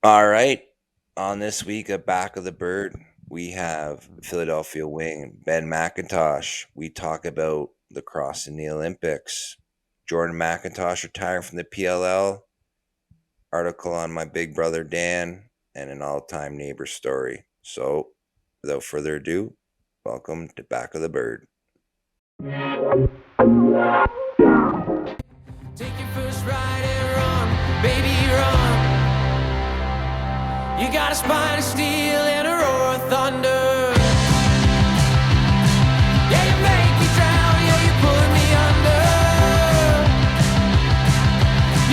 All right. On this week of Back of the Bird, we have Philadelphia wing Ben McIntosh. We talk about lacrosse in the Olympics. Jordan McIntosh retiring from the PLL. Article on my big brother Dan, and an all-time neighbor story. So, without further ado, welcome to Back of the Bird. Take your first ride and run, baby, run. You got a spine of steel and a roar of thunder. Yeah, you make me drown, yeah, you pulling me under.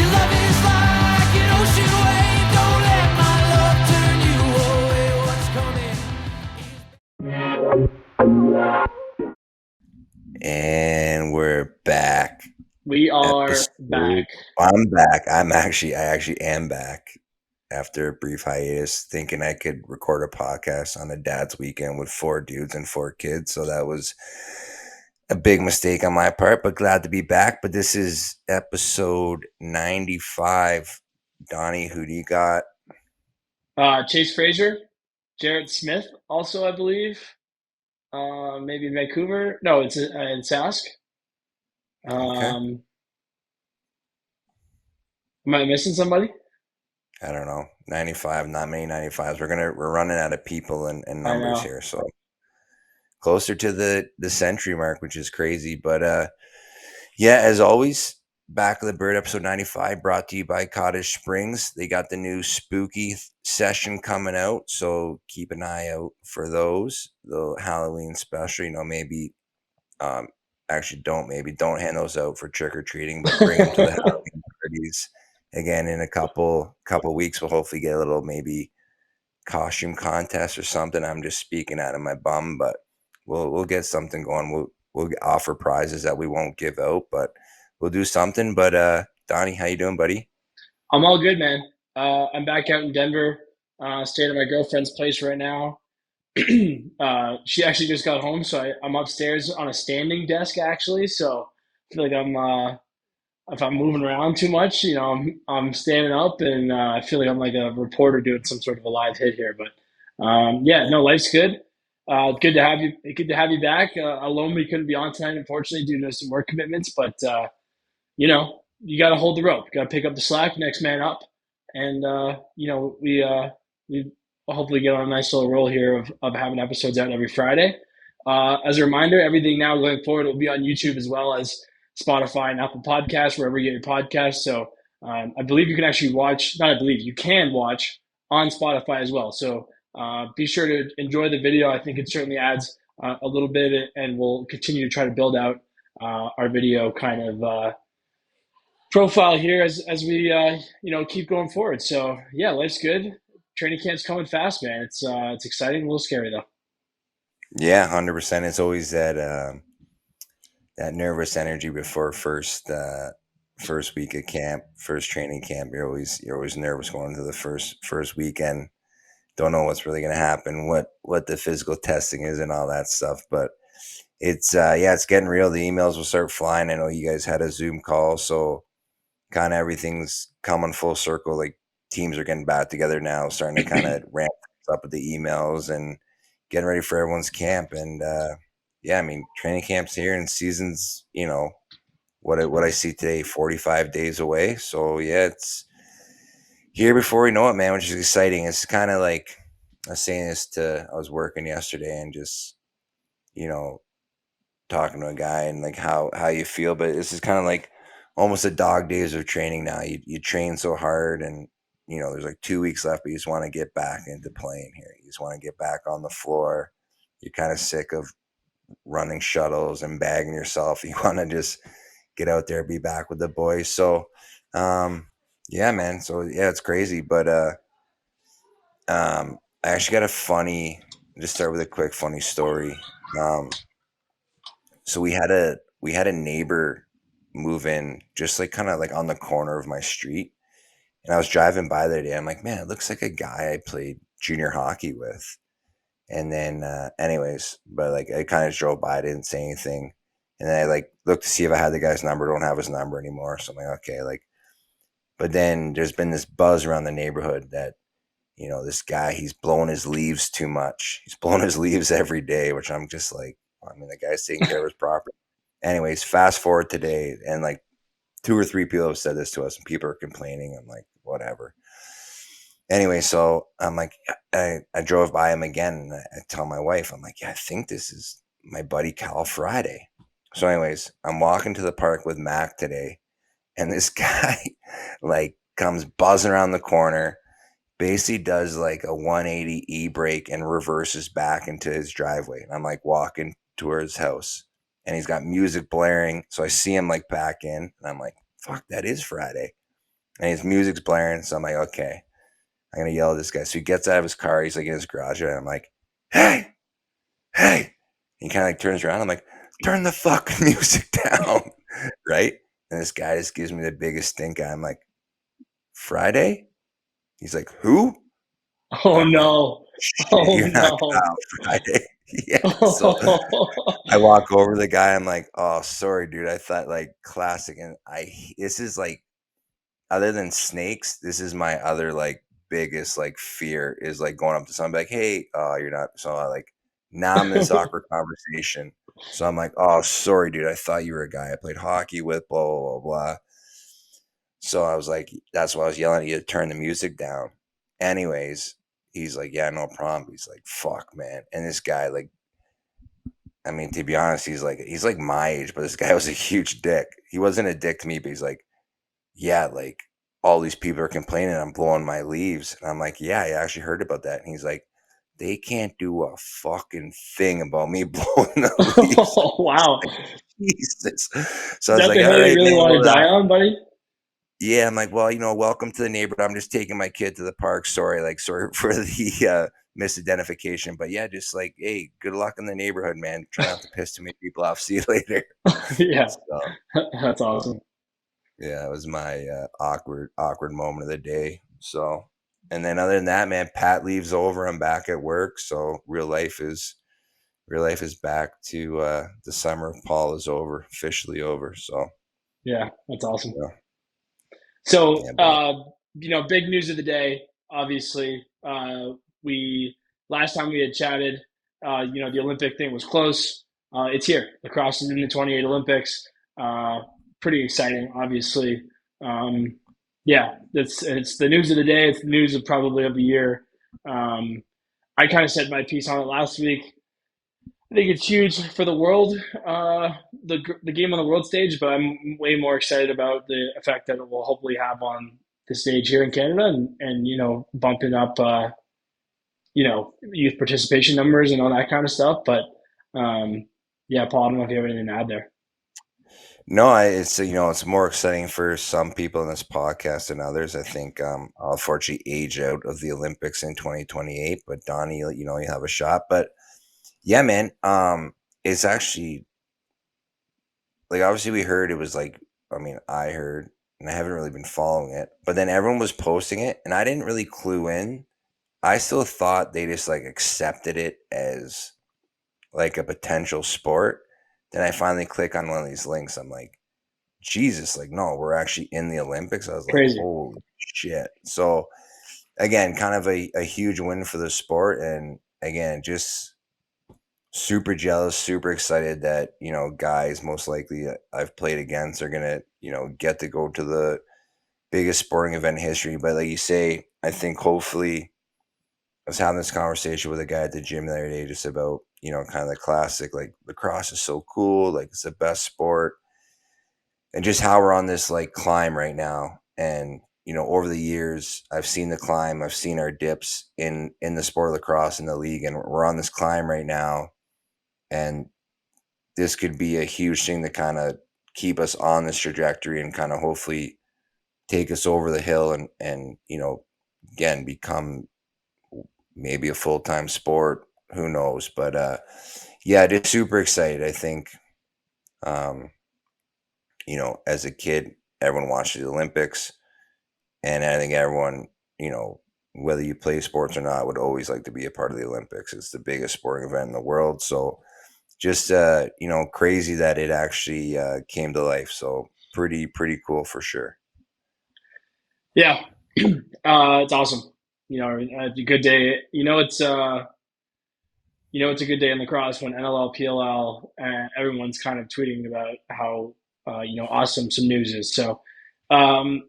Your love is like an ocean wave. Don't let my love turn you away. What's coming? And we're back. We are back. I'm back. I actually am back after a brief hiatus, thinking I could record a podcast on a dad's weekend with 4 dudes and 4 kids. So that was a big mistake on my part, but glad to be back. But this is episode 95. Donnie, who do you got? Chase Frazier, Jarrett Smith, also I believe. Maybe Vancouver. No, it's in Sask. Okay. Am I missing somebody? I don't know. 95, not many 95s. We're running out of people and I numbers know. here. So closer to the century mark, which is crazy. But yeah, as always, Back of the Bird episode 95 brought to you by Cottage Springs. They got the new spooky session coming out, so keep an eye out for those. The Halloween special, maybe actually don't hand those out for trick or treating, but bring them to the Halloween parties again in a couple weeks. We'll hopefully get a little maybe costume contest or something. I'm just speaking out of my bum, but we'll get something going. We'll offer prizes that we won't give out, but we'll do something. But Donnie, how you doing, buddy? I'm all good, man. I'm back out in Denver, staying at my girlfriend's place right now. She actually just got home, so I'm upstairs on a standing desk actually. So I feel like if I'm moving around too much, I'm standing up, and I feel like I'm like a reporter doing some sort of a live hit here. But yeah, no, life's good. Good to have you. Good to have you back. Alone, we couldn't be on tonight, unfortunately, due to some work commitments. But you got to hold the rope. Got to pick up the slack. Next man up, and we hopefully get on a nice little roll here of having episodes out every Friday. As a reminder, everything now going forward will be on YouTube as well as Spotify and Apple Podcasts, wherever you get your podcasts. So I believe you can actually watch, not I believe, you can watch on Spotify as well. So be sure to enjoy the video. I think it certainly adds a little bit, and we'll continue to try to build out our video kind of profile here as we keep going forward. So yeah, life's good. Training camp's coming fast, man. It's exciting, a little scary though. Yeah, 100%. It's always that nervous energy before first week of camp, first training camp. You're always nervous going into the first weekend. Don't know what's really going to happen, what the physical testing is, and all that stuff. But it's it's getting real. The emails will start flying. I know you guys had a Zoom call, so kind of everything's coming full circle. Like teams are getting back together now, starting to kind of ramp up with the emails and getting ready for everyone's camp. And yeah, I mean, training camp's here and season's, what I see today, 45 days away. So yeah, it's here before we know it, man, which is exciting. It's kind of like I was saying this I was working yesterday and just, you know, talking to a guy and like how you feel, but this is kind of like almost a dog days of training now. You train so hard and there's like 2 weeks left, but you just want to get back into playing here. You just want to get back on the floor. You're kind of sick of running shuttles and bagging yourself. You want to just get out there, be back with the boys. So yeah, man. So yeah, it's crazy. But I actually got a funny, just start with a quick funny story. So we had a neighbor move in just like kind of like on the corner of my street. And I was driving by the other day. I'm like, man, it looks like a guy I played junior hockey with. And then anyways, but like I kind of drove by, didn't say anything. And then I like looked to see if I had the guy's number, don't have his number anymore. So I'm like, okay, like but then there's been this buzz around the neighborhood that this guy, he's blowing his leaves too much. He's blowing his leaves every day, which I'm just like, I mean, the guy's taking care of his property. Anyways, fast forward today, and like two or three people have said this to us, and people are complaining. I'm like, whatever. Anyway, so I'm like, I drove by him again, and I tell my wife, I'm like, yeah, I think this is my buddy Cal Friday. So, anyways, I'm walking to the park with Mac today, and this guy like comes buzzing around the corner, basically does like a 180 e-brake and reverses back into his driveway. And I'm like walking towards his house, and he's got music blaring. So I see him like back in, and I'm like, fuck, that is Friday. And his music's blaring. So I'm like, okay, I'm going to yell at this guy. So he gets out of his car. He's like in his garage, and I'm like, hey, hey. He kind of like turns around. I'm like, turn the fucking music down. Right. And this guy just gives me the biggest stink eye. I'm like, Friday? He's like, who? Oh I'm like, no. shit, Oh you're not no. Kyle Friday. Yeah. So I walk over to the guy. I'm like, oh, sorry, dude. I thought like classic. And this is like, other than snakes, this is my other like biggest like fear is like going up to someone like, hey, you're not. So I like, now I'm in this awkward conversation. So I'm like, oh, sorry, dude. I thought you were a guy I played hockey with, blah, blah, blah, blah. So I was like, that's why I was yelling at you to turn the music down. Anyways, he's like, yeah, no problem. He's like, fuck, man. And this guy, like, I mean, to be honest, he's like my age, but this guy was a huge dick. He wasn't a dick to me, but he's like, yeah, like all these people are complaining I'm blowing my leaves. And I'm like, yeah, I actually heard about that. And he's like, they can't do a fucking thing about me blowing the leaves. Oh wow. Like, Jesus. So Is I was that like, the all hill you right, really man, want to well, die on, buddy? yeah, I'm like, well, welcome to the neighborhood. I'm just taking my kid to the park. Sorry, like, sorry for the misidentification, but yeah, just like, hey, good luck in the neighborhood, man. Try not to piss too many people off. See you later. Yeah. So That's awesome. yeah, it was my awkward moment of the day. So, and then other than that, man, Pat leaves over. I'm back at work, so real life is back to the summer of Paul is over, officially over. So Yeah, that's awesome. yeah, So, yeah, buddy. big news of the day, obviously. We last time we had chatted, the Olympic thing was close. It's here. Lacrosse is in the 28 Olympics. Uh, Pretty exciting, obviously. Um, yeah, it's the news of the day. It's the news of probably of the year. Um, I kind of said my piece on it last week. I think it's huge for the world, the game on the world stage, but I'm way more excited about the effect that it will hopefully have on the stage here in Canada and bumping up, youth participation numbers and all that kind of stuff. But yeah, Paul, I don't know if you have anything to add there. No, it's it's more exciting for some people in this podcast than others. I think I'll unfortunately age out of the Olympics in 2028, but Donnie, you have a shot. But yeah, man, it's actually like obviously we heard it was like I mean I heard and I haven't really been following it, but then everyone was posting it and I didn't really clue in. I still thought they just like accepted it as like a potential sport. Then I finally click on one of these links. I'm like, Jesus, like, no, we're actually in the Olympics. I was like, Crazy. holy shit. So, again, kind of a huge win for the sport. And again, just super jealous, super excited that, guys most likely I've played against are going to, get to go to the biggest sporting event in history. But like you say, I think hopefully I was having this conversation with a guy at the gym the other day just about, kind of the classic, like lacrosse is so cool, like it's the best sport, and just how we're on this like climb right now. And, over the years, I've seen the climb, I've seen our dips in the sport of lacrosse in the league, and we're on this climb right now. And this could be a huge thing to kind of keep us on this trajectory and kind of hopefully take us over the hill and again become maybe a full-time sport, who knows. But yeah, just super excited. I think um as a kid everyone watched the Olympics, and I think everyone, whether you play sports or not, would always like to be a part of the Olympics. It's the biggest sporting event in the world. So just crazy that it actually came to life. So pretty cool for sure. Yeah, it's awesome. a good day. It's a good day in lacrosse when NLL, PLL, everyone's kind of tweeting about how awesome some news is. So, um,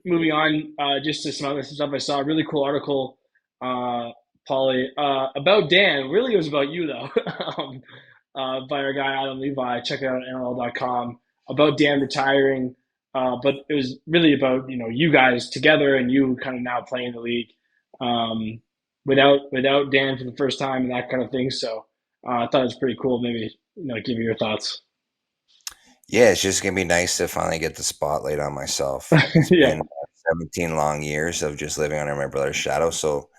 moving on, just to some other stuff I saw. A really cool article, Paulie, about Dan. Really, it was about you though, by our guy Adam Levi. Check it out at NLL.com about Dan retiring. But it was really about you guys together and you kind of now playing the league. Um, without Dan for the first time and that kind of thing. So I thought it was pretty cool. Maybe give me your thoughts. Yeah, it's just gonna be nice to finally get the spotlight on myself. It's Yeah, been 17 long years of just living under my brother's shadow. So,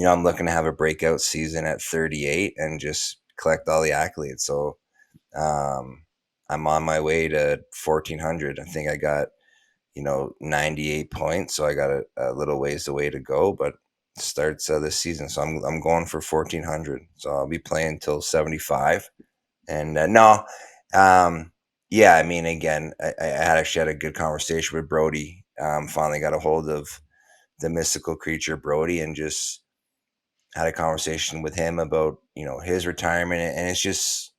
I'm looking to have a breakout season at 38 and just collect all the accolades. So, um, I'm on my way to 1400. I think I got 98 points, so I got a little ways away to go, but it starts this season, so I'm going for 1400. So I'll be playing till 75. And no, um, yeah, I mean, again, I actually had a good conversation with Brody. Finally got a hold of the mystical creature Brody, and just had a conversation with him about his retirement, and it's just,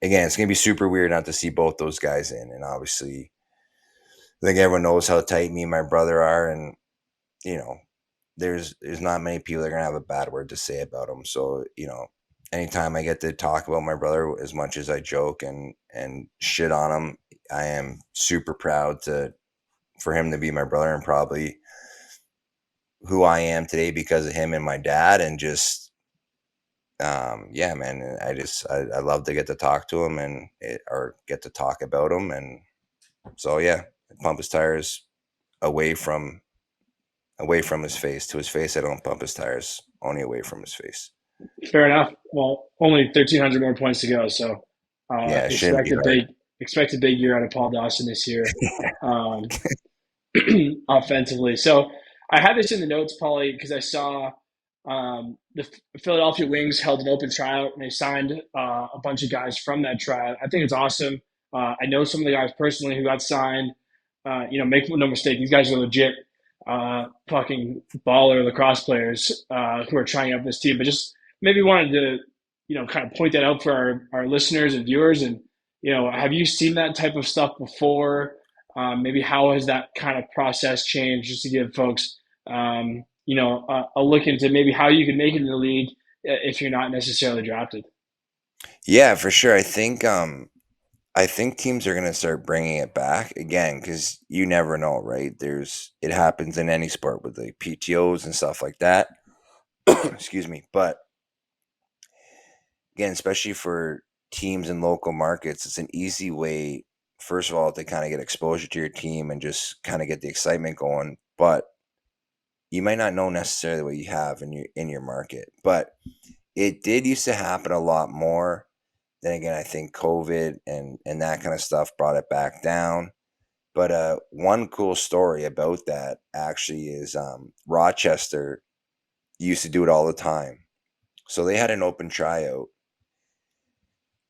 again, it's gonna be super weird not to see both those guys in, and obviously, I think everyone knows how tight me and my brother are, and you know, there's not many people that are gonna have a bad word to say about him. So anytime I get to talk about my brother, as much as I joke and shit on him, I am super proud to for him to be my brother, and probably who I am today because of him and my dad. And just yeah, man, I love to get to talk to him or get to talk about him. And so yeah, pump his tires away from his face. To his face, I don't pump his tires. Only away from his face. fair enough. Well, only 1,300 more points to go, so Yeah, it shouldn't expect be a hard. big year out of Paul Dawson this year. Um, offensively. So I had this in the notes, Paulie, because I saw the Philadelphia Wings held an open tryout and they signed a bunch of guys from that tryout. I think it's awesome. I know some of the guys personally who got signed. Make no mistake, these guys are legit fucking baller lacrosse players who are trying out this team. But just maybe wanted to, kind of point that out for our listeners and viewers. And, have you seen that type of stuff before? Maybe how has that kind of process changed, just to give folks, a look into maybe how you can make it in the league if you're not necessarily drafted. Yeah, for sure. I think teams are going to start bringing it back again, because you never know, right? It happens in any sport with the PTOs and stuff like that. Excuse me, but again, especially for teams in local markets, it's an easy way, first of all, to kind of get exposure to your team and just kind of get the excitement going. But you might not know necessarily what you have in your market. But it did used to happen a lot more. Then again, I think COVID and that kind of stuff brought it back down. But one cool story about that actually is Rochester used to do it all the time. So they had an open tryout,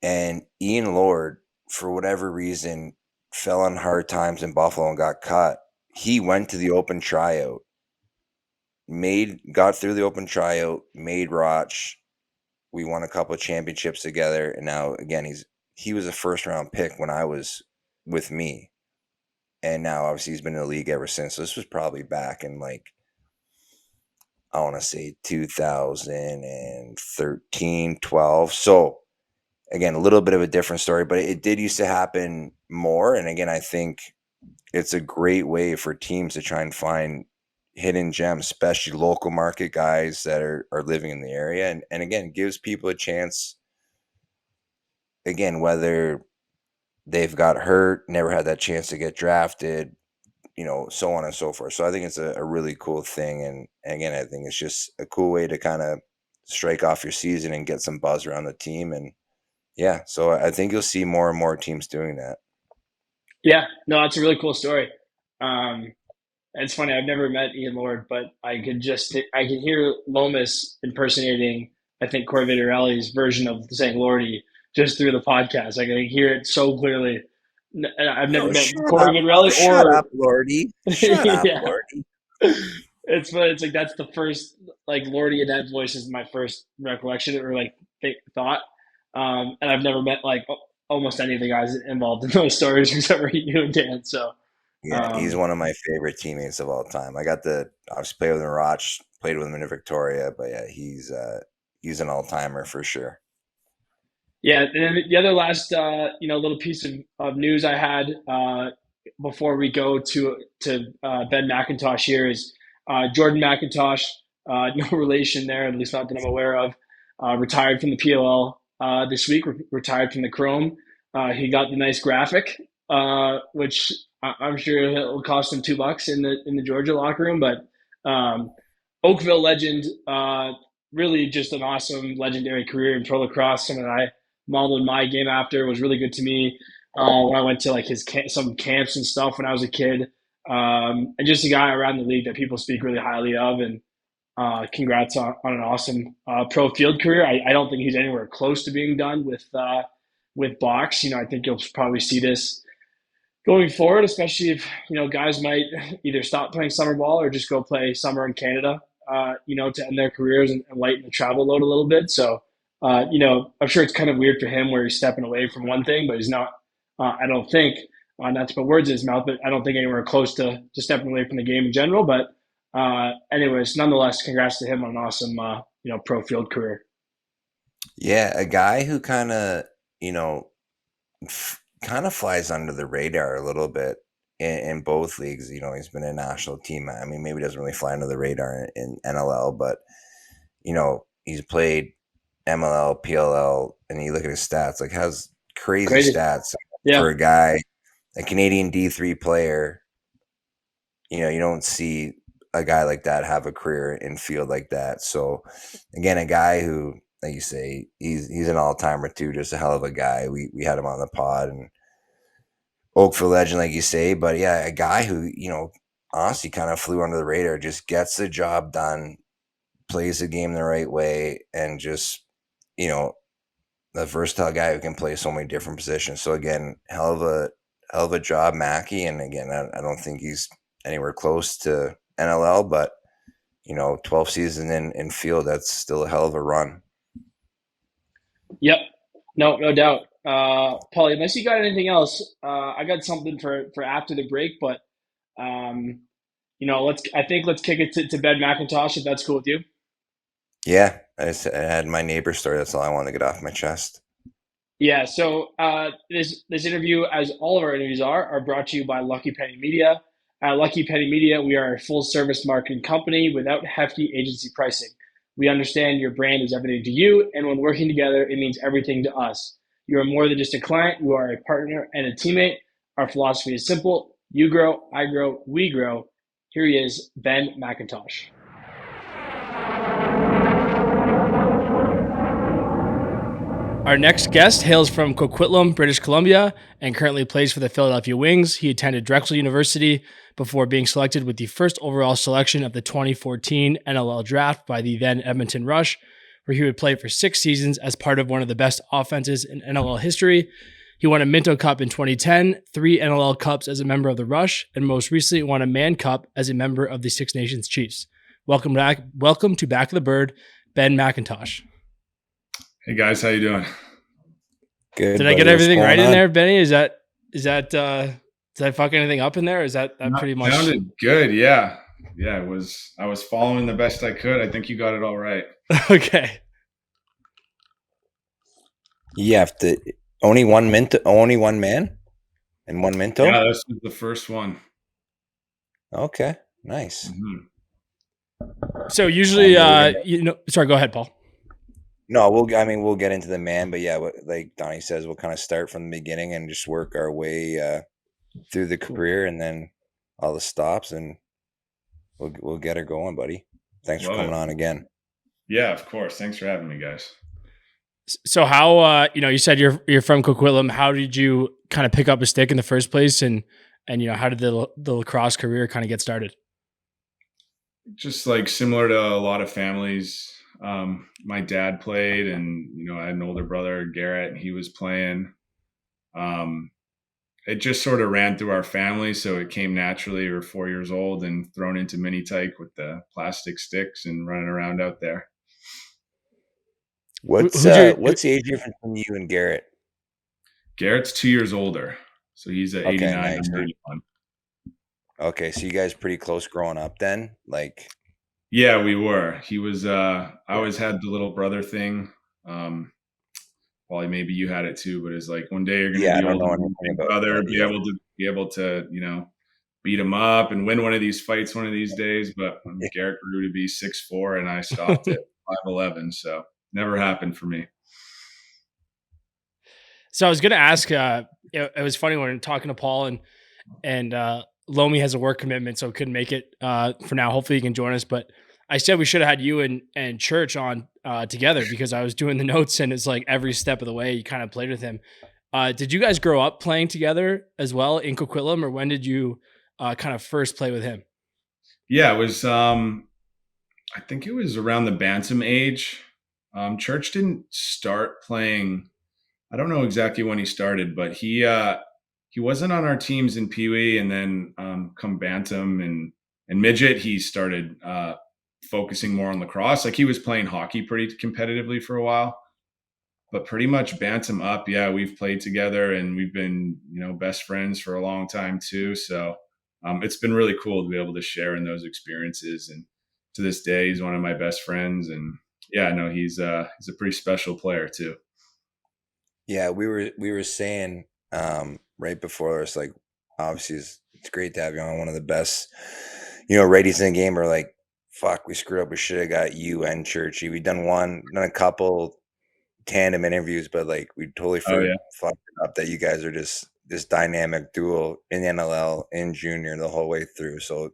and Ian Lord, for whatever reason, fell on hard times in Buffalo and got cut. He went to the open tryout, got through the open tryout, made Roch. We won a couple of championships together, and now again he was a first round pick when I was with me, and now obviously he's been in the league ever since. So this was probably back in, like, I want to say 2013, 12. So again, a little bit of a different story, but it did used to happen more. And again, I think it's a great way for teams to try and find hidden gems, especially local market guys that are living in the area. And again, gives people a chance, again, whether they've got hurt, never had that chance to get drafted, so on and so forth. So I think it's a really cool thing. And again, I think it's just a cool way to kind of strike off your season and get some buzz around the team. And yeah, so I think you'll see more and more teams doing that. Yeah, no, it's a really cool story. Um, it's funny. I've never met Ian Lord, but I could hear Lomas impersonating, I think, Corey Vitarelli's version of saying Lordy just through the podcast. I can hear it so clearly. I've never Oh, met shut Corey up. Oh, Vitarelli shut up, or Lordy. Shut up, yeah. Lordy. It's funny. It's like that's the first like Lordy and Ed voice is my first recollection or like thought. And I've never met like almost any of the guys involved in those stories except for you and Dan. So Yeah, he's um, one of my favorite teammates of all time. I got to obviously play with him in Roch, played with him in Victoria, but yeah, he's an all timer for sure. yeah, and then the other last little piece of news I had before we go to Ben McIntosh here is Jordan McIntosh, no relation there, at least not that I'm aware of. Retired from the PLL this week. Retired from the Chrome. He got the nice graphic, which I'm sure it'll cost him $2 in the Georgia locker room. But Oakville legend, really just an awesome, legendary career in pro lacrosse. Someone that I modeled my game after was really good to me when I went to like some camps and stuff when I was a kid. And just a guy around the league that people speak really highly of. And congrats on an awesome pro field career. I don't think he's anywhere close to being done with box. I think you'll probably see this going forward, especially if guys might either stop playing summer ball or just go play summer in Canada. To end their careers and lighten the travel load a little bit. So, I'm sure it's kind of weird for him where he's stepping away from one thing, but he's not. I don't think, not to put words in his mouth, but I don't think anywhere close to stepping away from the game in general. But, anyways, nonetheless, congrats to him on an awesome, pro field career. Yeah, a guy who you know, kind of flies under the radar a little bit in both leagues. He's been a national team. I mean, maybe doesn't really fly under the radar in NLL, but he's played MLL, PLL, and you look at his stats, like has crazy Crazy. stats for Yeah. a guy, a Canadian D3 player. You don't see a guy like that have a career in field like that. So again, a guy who, like you say, he's an all timer too, just a hell of a guy. We had him on the pod and Oakville legend, like you say, but yeah, a guy who honestly kind of flew under the radar, just gets the job done, plays the game the right way, and just you know the versatile guy who can play so many different positions. So again, hell of a job, Mackey. And again, I don't think he's anywhere close to NLL, but 12 seasons in field, that's still a hell of a run. Yep. No doubt. Paulie, unless you got anything else, I got something for after the break, but um, let's kick it to Ben McIntosh if that's cool with you. Yeah, I had my neighbor story. That's all I wanted to get off my chest. Yeah. So this interview, as all of our interviews are brought to you by Lucky Penny Media. At Lucky Penny Media, we are a full service marketing company without hefty agency pricing. We understand your brand is everything to you, and when working together, it means everything to us. You are more than just a client; you are a partner and a teammate. Our philosophy is simple: you grow, I grow, we grow. Here he is, Ben McIntosh. Our next guest hails from Coquitlam, British Columbia, and currently plays for the Philadelphia Wings. He attended Drexel University before being selected with the first overall selection of the 2014 NLL draft by the then Edmonton Rush, where he would play for 6 seasons as part of one of the best offenses in NLL history. He won a Minto Cup in 2010, 3 NLL Cups as a member of the Rush, and most recently won a Mann Cup as a member of the Six Nations Chiefs. Welcome to Back of the Bird, Ben McIntosh. Hey guys, how you doing? Good. Did I get everything right in there, Benny? Is that did I fuck anything up in there? Is that pretty much sounded good? Yeah. I was following the best I could. I think you got it all right. Okay. You have to only one man, and one Minto. Yeah, this was the first one. Okay, nice. Mm-hmm. So usually, sorry, go ahead, Paul. No, we'll get into the man, but yeah, like Donnie says, we'll kind of start from the beginning and just work our way through the career, and then all the stops, and we'll get her going, buddy. Thanks for coming on again. Yeah, of course. Thanks for having me, guys. So how you said you're from Coquitlam. How did you kind of pick up a stick in the first place, and how did the lacrosse career kind of get started? Just like similar to a lot of families. My dad played, and I had an older brother, Garrett, and he was playing. And it just sort of ran through our family. So it came naturally. We were 4 years old and thrown into mini tyke with the plastic sticks and running around out there. What's Who'd you? what's the age difference between you and Garrett? Garrett's 2 years older. So he's at Okay, 89. nice. I'm 91. Okay, so you guys pretty close growing up then? Like, Yeah, we were. He was, I yeah, always had the little brother thing. Probably maybe you had it too, but it's like one day you're going to yeah, I be don't old know and anything big about brother, that. Yeah. be able to, beat him up and win one of these fights one of these days. But Garrett grew to be 6'4" and I stopped at 5'11", so never happened for me. So I was going to ask. It was funny when talking to Paul and Lomi has a work commitment, so couldn't make it for now. Hopefully, he can join us. But I said we should have had you and Church on together because I was doing the notes and it's like every step of the way you kind of played with him. Did you guys grow up playing together as well in Coquitlam, or when did you kind of first play with him? Yeah, it was, I think it was around the bantam age. Church didn't start playing. I don't know exactly when he started, but he wasn't on our teams in Pee Wee, and then come bantam and midget, he started focusing more on lacrosse. Like he was playing hockey pretty competitively for a while, but pretty much bantam up. Yeah, we've played together and we've been best friends for a long time too. So it's been really cool to be able to share in those experiences. And to this day, he's one of my best friends. And yeah, no, he's a pretty special player too. Yeah, we were saying right before this, like obviously it's great to have you on, one of the best, righties in the game. Are like, fuck, we screwed up. We should have got you and Churchy. We done a couple tandem interviews, but like we totally Oh yeah. fucked it up that you guys are just this dynamic duo in the NLL in junior the whole way through. So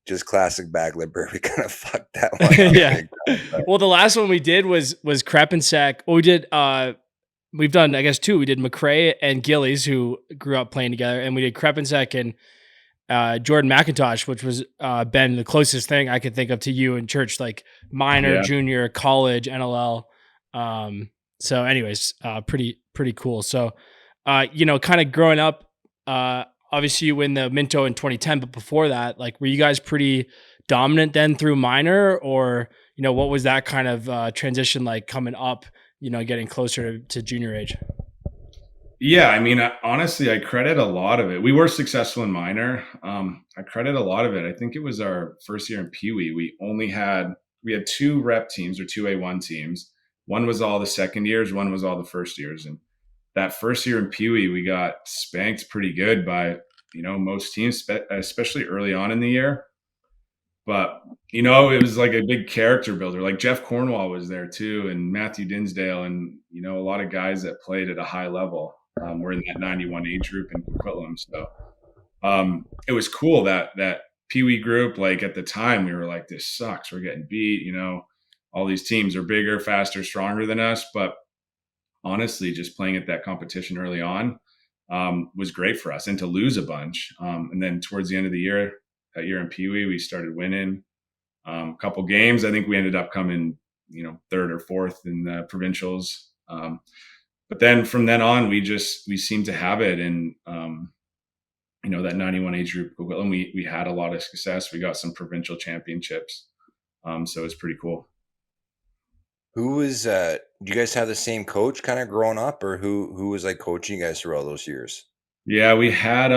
just classic backlipper. We kind of fucked that one up Yeah. big time, but Well, the last one we did was Krepinsak. Well, we did. We've done, I guess, two. We did McRae and Gillies, who grew up playing together, and we did Krepinsak and Jordan MacIntosh, which was Ben, the closest thing I could think of to you in Church, like minor, Yeah. junior, college, NLL. So, anyways, pretty cool. So, kind of growing up, obviously you win the Minto in 2010, but before that, like, were you guys pretty dominant then through minor, or what was that kind of transition like coming up? Getting closer to junior age. Yeah, I mean, honestly, I credit a lot of it. We were successful in minor. I credit a lot of it. I think it was our first year in Pee Wee. We had two rep teams or two A1 teams. One was all the second years, one was all the first years. And that first year in Pee Wee, we got spanked pretty good by most teams, especially early on in the year. But it was like a big character builder. Like Jeff Cornwall was there too, and Matthew Dinsdale, and a lot of guys that played at a high level were in that 91 age group in Coquitlam. So it was cool that Pee Wee group. Like at the time, we were like, "This sucks. We're getting beat." All these teams are bigger, faster, stronger than us. But honestly, just playing at that competition early on was great for us, and to lose a bunch, and then towards the end of the year. That year in Pee Wee, we started winning a couple games. I think we ended up coming, third or fourth in the provincials. But then from then on, we seemed to have it. And, that 91 age group, and we had a lot of success. We got some provincial championships. So it's pretty cool. who was do you guys have the same coach kind of growing up, or who was like coaching you guys through all those years? Yeah, we had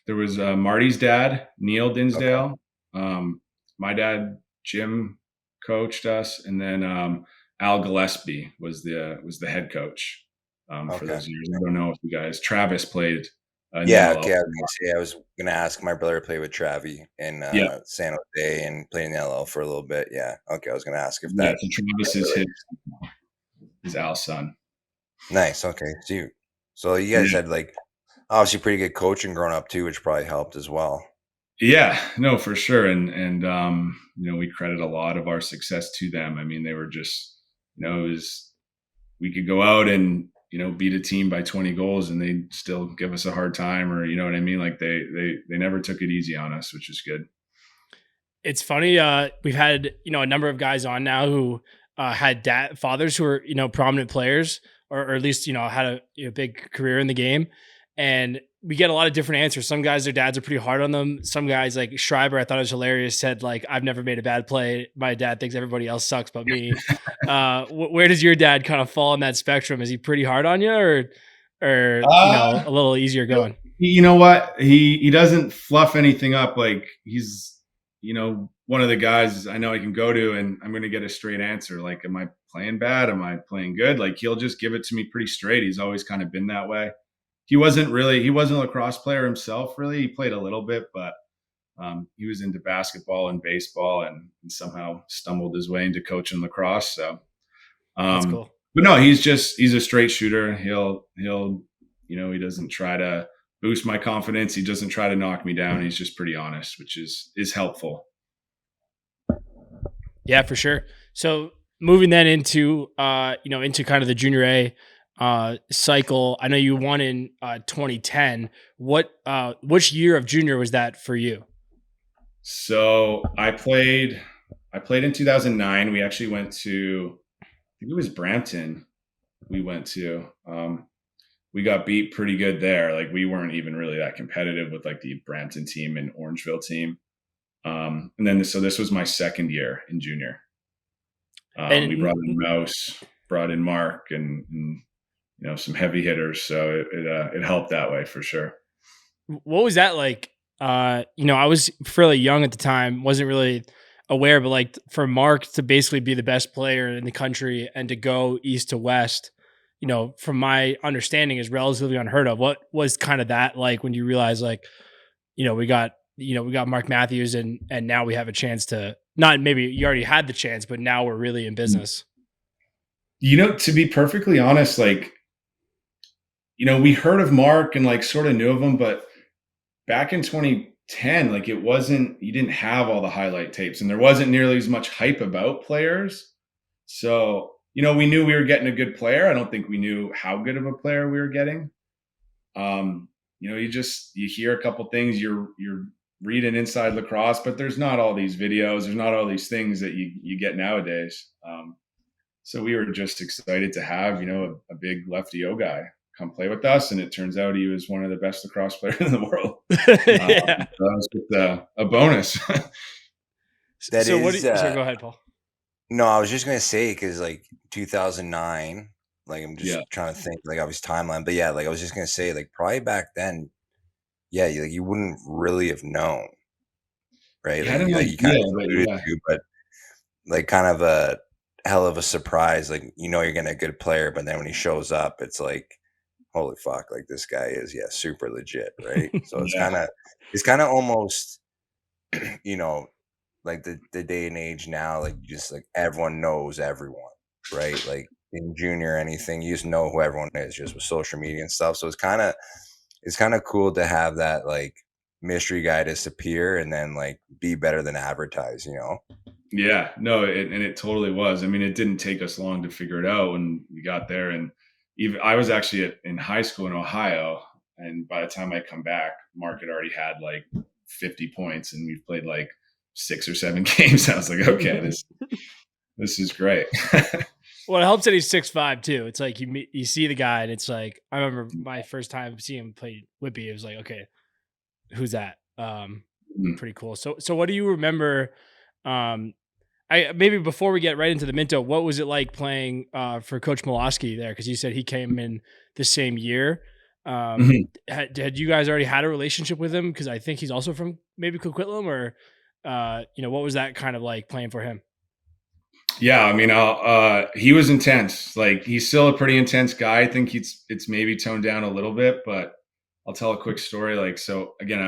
there was Marty's dad, Neil Okay. Dinsdale. My dad, Jim, coached us, and then Al Gillespie was the head coach for Okay. those years. I don't know if you guys. Travis played. Yeah, NLL. okay. I was gonna ask. My brother played with Travi in Yeah, San Jose and played in the LL for a little bit. Yeah. Okay, I was gonna ask if yeah. that. So Travis is his Al's son. Nice. Okay. So you guys Yeah. had like obviously pretty good coaching growing up too, which probably helped as well. Yeah, no, for sure. And we credit a lot of our success to them. I mean, they were just, we could go out and, beat a team by 20 goals and they'd still give us a hard time, or, you know what I mean? Like they never took it easy on us, which is good. It's funny. We've had, a number of guys on now who had fathers who were, prominent players, or at least, had a big career in the game. and we get a lot of different answers. Some guys, their dads are pretty hard on them. Some guys, like Schreiber, I thought it was hilarious, said like, "I've never made a bad play. My dad thinks everybody else sucks but me." Where does your dad kind of fall on that spectrum? Is he pretty hard on you, or Uh, a little easier going? you know what? He doesn't fluff anything up. Like he's, one of the guys I know I can go to and I'm going to get a straight answer. Like, am I playing bad? Am I playing good? Like he'll just give it to me pretty straight. He's always kind of been that way. He wasn't a lacrosse player himself, really. He played a little bit, but he was into basketball and baseball and somehow stumbled his way into coaching lacrosse. So, That's cool. but no, he's a straight shooter. He doesn't try to boost my confidence. He doesn't try to knock me down. He's just pretty honest, which is helpful. Yeah, for sure. So moving then into into kind of the junior A cycle. I know you won in 2010. Which year of junior was that for you? So I played in 2009. We actually went to, I think it was Brampton. We went to. We got beat pretty good there. Like we weren't even really that competitive with like the Brampton team and Orangeville team. And then so this was my second year in junior. We brought in Mouse, brought in Mark, and some heavy hitters. So it helped that way for sure. What was that like? I was fairly young at the time, wasn't really aware, but like for Mark to basically be the best player in the country and to go east to west, from my understanding is relatively unheard of. What was kind of that like when you realize like, we got Mark Matthews and now we have a chance to, not maybe you already had the chance, but now we're really in business. To be perfectly honest, like, we heard of Mark and like sort of knew of him, but back in 2010, like you didn't have all the highlight tapes and there wasn't nearly as much hype about players. So, we knew we were getting a good player. I don't think we knew how good of a player we were getting. You hear a couple things, you're reading Inside Lacrosse, but there's not all these videos. There's not all these things that you get nowadays. So we were just excited to have, a big lefty O guy come play with us. And it turns out he was one of the best lacrosse players in the world. Yeah. So that was just a bonus. Go ahead, Paul. No, I was just going to say, because like 2009, like I'm just trying to think like of his timeline, but yeah, like I was just going to say like probably back then, yeah, you wouldn't really have known, right? Like you kind of alluded to, but like kind of a hell of a surprise. Like, you're getting a good player, but then when he shows up, it's like, holy fuck, like this guy is, super legit, right? So it's kind of almost, like the day and age now, like just like everyone knows everyone, right? Like in junior, anything, you just know who everyone is just with social media and stuff. So it's kind of cool to have that like mystery guy disappear and then like be better than advertised, Yeah, no, it totally was. I mean, it didn't take us long to figure it out when we got there. And even I was actually in high school in Ohio, and by the time I come back, Mark had already had like 50 points, and we've played like 6 or 7 games. I was like, okay, this is great. Well, it helps that he's 6'5" too. It's like you see the guy, and it's like I remember my first time seeing him play Whippy. It was like, okay, who's that? Pretty cool. So what do you remember? Maybe before we get right into the Minto, what was it like playing for Coach Molosky there? Because you said he came in the same year. Had you guys already had a relationship with him? Because I think he's also from maybe Coquitlam, or what was that kind of like playing for him? Yeah, I mean, he was intense. Like he's still a pretty intense guy. I think it's maybe toned down a little bit, but I'll tell a quick story. Like, so again,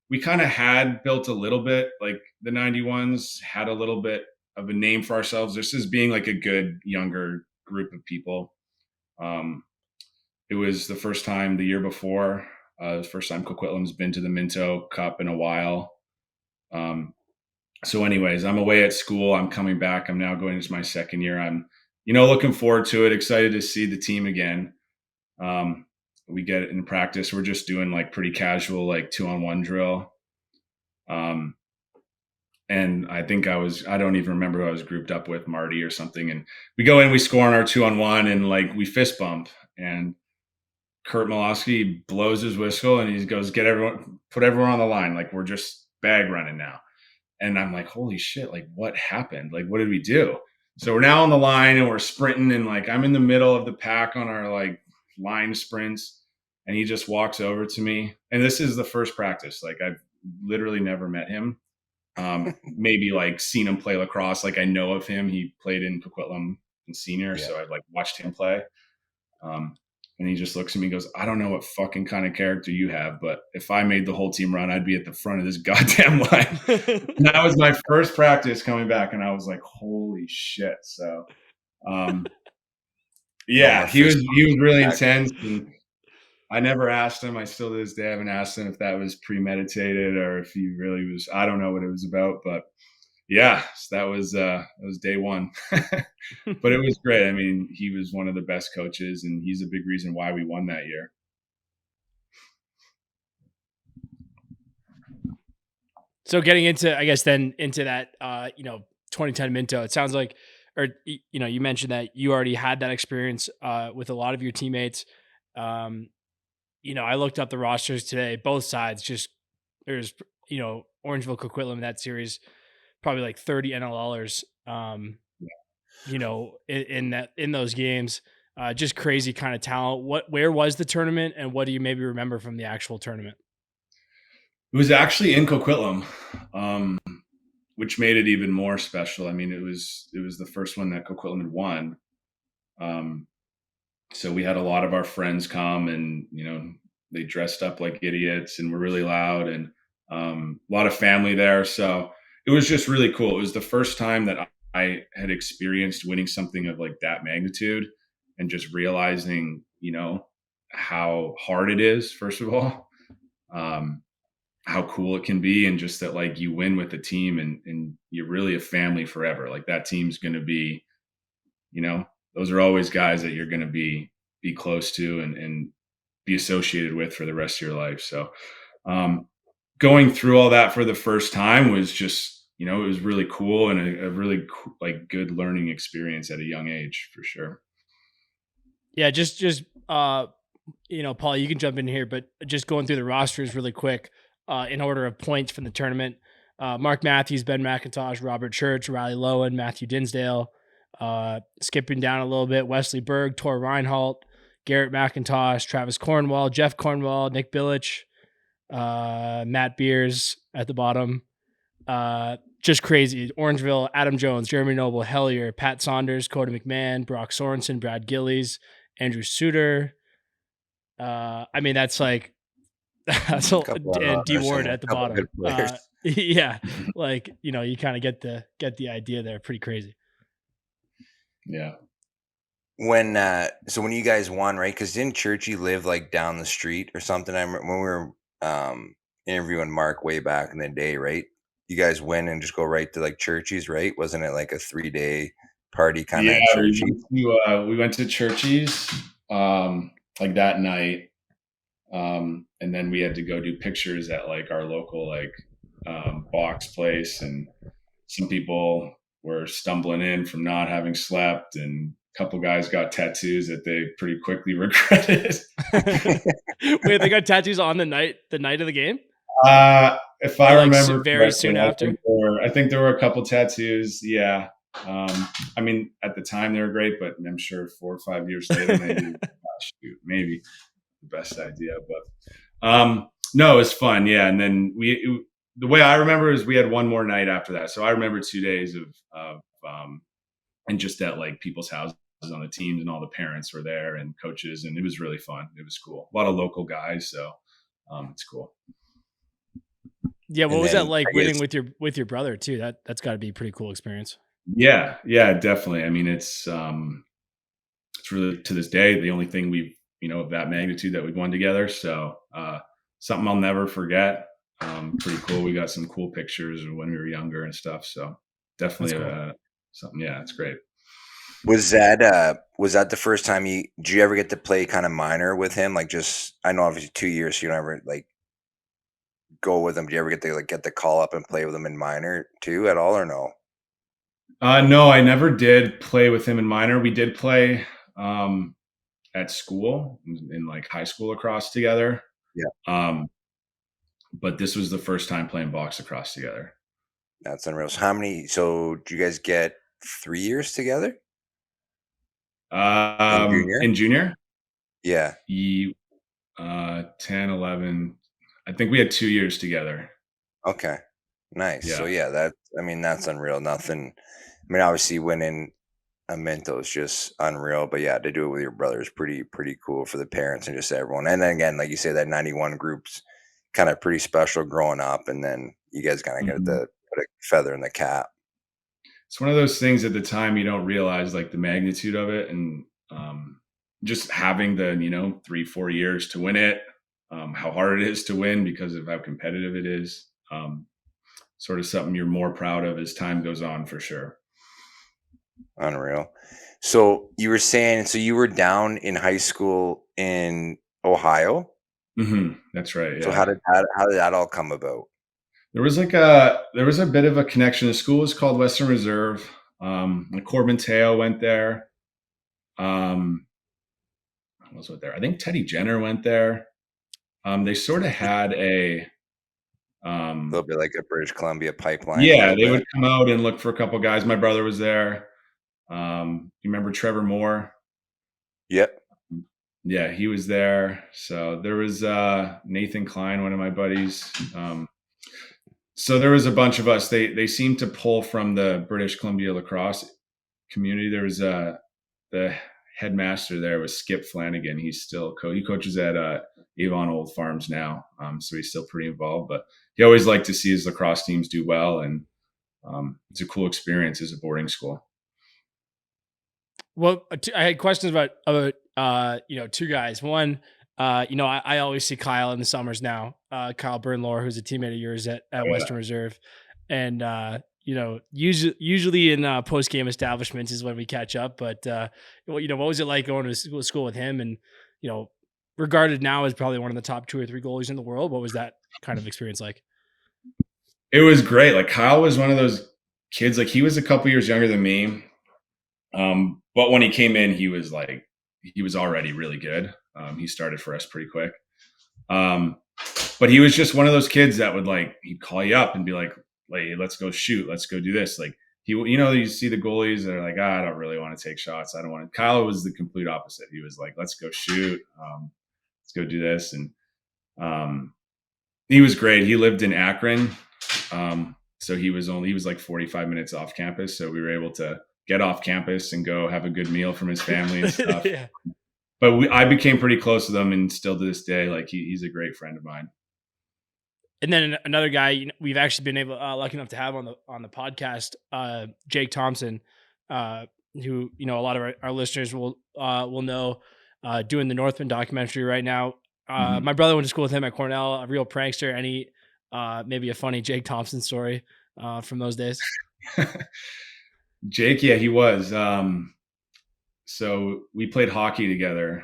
we kind of had built a little bit, like the 91s had a little bit of a name for ourselves. This is being like a good younger group of people. It was the first time the year before, the first time Coquitlam's been to the Minto Cup in a while. So anyways, I'm away at school. I'm coming back. I'm now going into my second year. I'm, looking forward to it. Excited to see the team again. We get it in practice. We're just doing like pretty casual, like 2-on-1 drill. And I think I don't even remember who I was grouped up with, Marty or something. And we go in, we score on our 2-on-1 and like we fist bump. And Kurt Malosky blows his whistle and he goes, put everyone on the line. Like, we're just bag running now. And I'm like, holy shit, like what happened? Like, what did we do? So we're now on the line and we're sprinting and like, I'm in the middle of the pack on our like line sprints. And he just walks over to me. And this is the first practice. Like, I've literally never met him. Maybe like seen him play lacrosse. Like, I know of him. He played in Coquitlam in senior. Yeah. So I've like watched him play. And he just looks at me and goes, I don't know what fucking kind of character you have, but if I made the whole team run, I'd be at the front of this goddamn line. And that was my first practice coming back. And I was like, holy shit. So, yeah, he was really intense. And I never asked him. I still to this day haven't asked him if that was premeditated or if he really was. I don't know what it was about, but yeah, so that was day one. But it was great. I mean, he was one of the best coaches, and he's a big reason why we won that year. So getting into, I guess, then into that, 2010 Minto, it sounds like, or, you mentioned that you already had that experience with a lot of your teammates. I looked up the rosters today, both sides, just there's, Orangeville, Coquitlam in that series, probably like 30 NLLers, in those games, just crazy kind of talent. Where was the tournament and what do you maybe remember from the actual tournament? It was actually in Coquitlam, which made it even more special. I mean, it was the first one that Coquitlam had won. So we had a lot of our friends come and, they dressed up like idiots and were really loud and a lot of family there. So it was just really cool. It was the first time that I had experienced winning something of like that magnitude and just realizing, how hard it is, first of all, how cool it can be. And just that like you win with the team and you're really a family forever. Like that team's going to be, those are always guys that you're going to be close to and be associated with for the rest of your life. So going through all that for the first time was just, it was really cool and a really good learning experience at a young age for sure. Yeah. Just Paul, you can jump in here, but just going through the rosters really quick in order of points from the tournament. Mark Matthews, Ben McIntosh, Robert Church, Riley Lowen, Matthew Dinsdale, skipping down a little bit, Wesley Berg, Tor Reinhold, Garrett McIntosh, Travis Cornwall, Jeff Cornwall, Nick Billich, Matt Beers at the bottom. Just crazy. Orangeville, Adam Jones, Jeremy Noble, Hellier, Pat Saunders, Cody McMahon, Brock Sorensen, Brad Gillies, Andrew Suter. That's like and D Ward at the bottom. Yeah, like you kind of get the idea there. Pretty crazy. Yeah. When you guys won, right? Because didn't Churchy live like down the street or something? I remember when we were interviewing Mark way back in the day, right? You guys win and just go right to like Churchy's, right? Wasn't it like a 3-day party kind of? Yeah, we went to Churchy's like that night, and then we had to go do pictures at like our local box place, and some people were stumbling in from not having slept, and a couple guys got tattoos that they pretty quickly regretted. Wait, they got tattoos on the night of the game? If I remember very soon after. I think there were a couple tattoos. Yeah. At the time they were great, but I'm sure 4 or 5 years later, maybe the best idea. But no, it was fun. Yeah. And then the way I remember is we had one more night after that. So I remember 2 days of and just at like people's houses on the teams, and all the parents were there and coaches, and it was really fun. It was cool. A lot of local guys. So it's cool. Yeah. What was that like winning with your brother too? That's gotta be a pretty cool experience. Yeah. Yeah, definitely. I mean, it's really to this day, the only thing we've, of that magnitude that we've won together. So something I'll never forget. Pretty cool. We got some cool pictures of when we were younger and stuff. So definitely something. Yeah, it's great. Was that the first time did you ever get to play kind of minor with him? Like I know obviously 2 years, so you don't ever like go with him. Do you ever get to get the call up and play with him in minor too at all or no? No, I never did play with him in minor. We did play at school in like high school lacrosse together. Yeah. But this was the first time playing box lacrosse together. That's unreal. So how many? So do you guys get 3 years together in junior? In junior, Yeah. 10, 11. I think we had 2 years together. Okay. Nice. So Yeah. yeah, that's unreal. Nothing. I mean, obviously winning a Minto is just unreal, but yeah, to do it with your brother is pretty cool for the parents and just everyone. And then again, like you say, that 91 group's kind of pretty special growing up, and then you guys kind of get Mhm. the put a feather in the cap. It's one of those things at the time you don't realize like the magnitude of it, and just having the 3-4 years to win it, how hard it is to win because of how competitive it is. Sort of something you're more proud of as time goes on, for sure. Unreal. So you were saying, so you were down in high school in Ohio. That's right. So Yeah. how did that all come about? There was a bit of a connection. The school is called Western Reserve. Like Corbin Teo went there. Who else went there? I think Teddy Jenner went there. They sort of had a A little bit like a British Columbia pipeline, a yeah, little they bit. would come out and look for a couple guys. My brother was there. You remember Trevor Moore? Yep. Yeah, he was there. So there was Nathan Klein, one of my buddies. So there was a bunch of us. They seemed to pull from the British Columbia lacrosse community. There was the headmaster there was Skip Flanagan. He's still he coaches at Avon Old Farms now, so he's still pretty involved. But he always liked to see his lacrosse teams do well, and it's a cool experience as a boarding school. Well, I had questions about two guys. One, I always see Kyle in the summers now. Kyle Burnlore, who's a teammate of yours at Yeah. Western Reserve, and usually in post game establishments is when we catch up. But what was it like going to school with him? And regarded now as probably one of the top 2 or 3 goalies in the world. What was that kind of experience like? It was great. Like Kyle was one of those kids. Like he was a couple years younger than me. But when he came in, he was already really good. He started for us pretty quick. But he was just one of those kids that would he'd call you up and be like, "Hey, let's go shoot. Let's go do this." Like you see the goalies that are like, I don't really want to take shots. I don't want to. Kyle was the complete opposite. He was like, let's go shoot. Let's go do this. And he was great. He lived in Akron. So he was like 45 minutes off campus. So we were able to get off campus and go have a good meal from his family and stuff. Yeah. But I became pretty close with him, and still to this day, he's a great friend of mine. And then another guy we've actually been lucky enough to have on the podcast, Jake Thompson, who a lot of our listeners will know, doing the Northman documentary right now. My brother went to school with him at Cornell, a real prankster. Any maybe a funny Jake Thompson story from those days? Jake, yeah, he was. So we played hockey together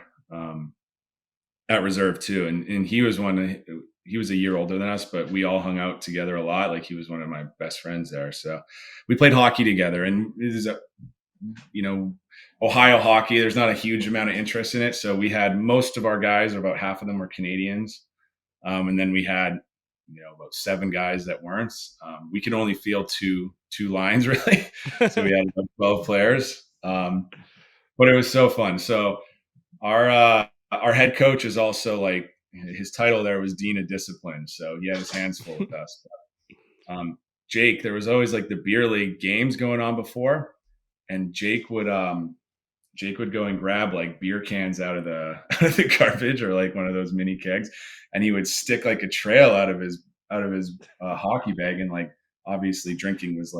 at Reserve too, and he was he was a year older than us, but we all hung out together a lot. Like he was one of my best friends there. So we played hockey together, and this is Ohio hockey. There's not a huge amount of interest in it. So we had most of our guys, or about half of them, were Canadians. And then we had, about 7 guys that weren't. We could only field two lines really. So we had about 12 players. But it was so fun. So our head coach is also his title there was Dean of Discipline. So he had his hands full with us. But, Jake, there was always the beer league games going on before, and Jake would go and grab beer cans out of the garbage, or one of those mini kegs, and he would stick a trail out of his hockey bag. And obviously drinking was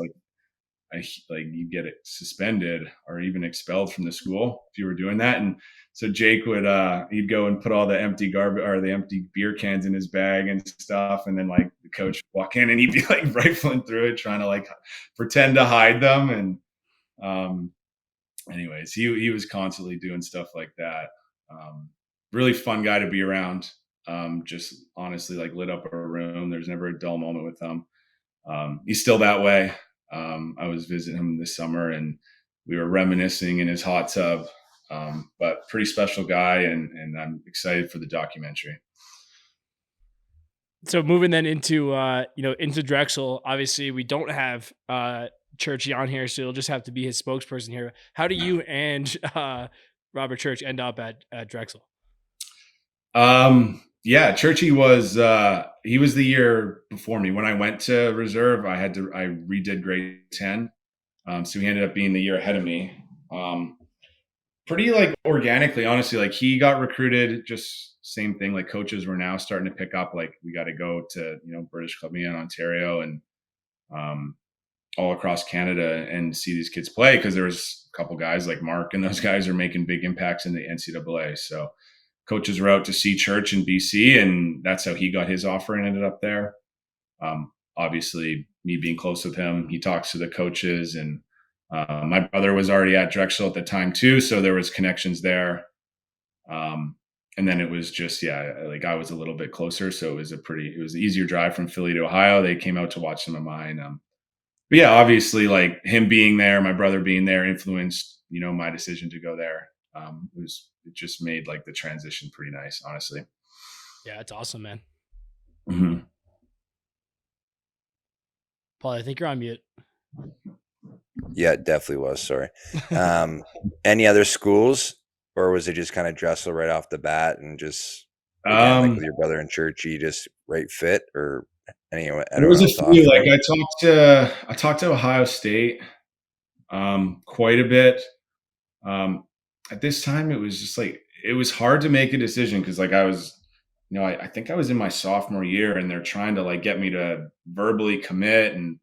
you get it suspended or even expelled from the school if you were doing that. And so Jake would he'd go and put all the empty garbage or the empty beer cans in his bag and stuff, and then the coach would walk in and he'd be rifling through it trying to pretend to hide them. And anyways, he was constantly doing stuff like that. Really fun guy to be around. Just honestly lit up a room. There's never a dull moment with him. He's still that way. I was visiting him this summer, and we were reminiscing in his hot tub But pretty special guy, and I'm excited for the documentary. So moving then into into Drexel, obviously we don't have Churchy on here, so you'll just have to be his spokesperson here. How do you and Robert Church end up at Drexel? Yeah, Churchy was he was the year before me. When I went to reserve, I redid grade 10. So he ended up being the year ahead of me. Pretty like organically, honestly. Like he got recruited, just same thing. Like coaches were now starting to pick up. Like we got to go to British Columbia and Ontario and all across Canada and see these kids play, because there was a couple guys like Mark and those guys are making big impacts in the NCAA. So coaches were out to see Church in BC, and that's how he got his offer and ended up there. Obviously, me being close with him, he talks to the coaches, and my brother was already at Drexel at the time too, so there was connections there. And then it was just, like I was a little bit closer, so it was an easier drive from Philly to Ohio. They came out to watch some of mine. But yeah, obviously, like him being there, my brother being there, influenced my decision to go there. It just made like the transition pretty nice, honestly. Yeah, it's awesome, man. Mm-hmm. Paul, I think you're on mute. Yeah, it definitely was. Sorry. Any other schools, or was it just kind of Drexel right off the bat, and just again, like with your brother in church, you just right fit, or anyone? There was a few. Like I talked to Ohio State quite a bit. At this time, it was just like it was hard to make a decision, because like I was, I think I was in my sophomore year, and they're trying to like get me to verbally commit, and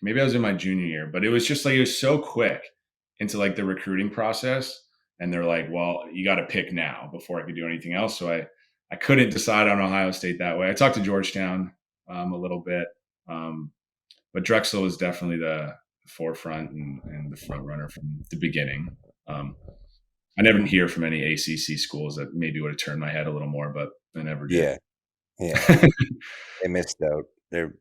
maybe I was in my junior year, but it was just like it was so quick into like the recruiting process, and they're like, well, you got to pick now before I could do anything else. So I couldn't decide on Ohio State that way. I talked to Georgetown a little bit, but Drexel was definitely the forefront and the front runner from the beginning. I never hear from any ACC schools that maybe would have turned my head a little more, but I never did. Yeah. They missed out. They're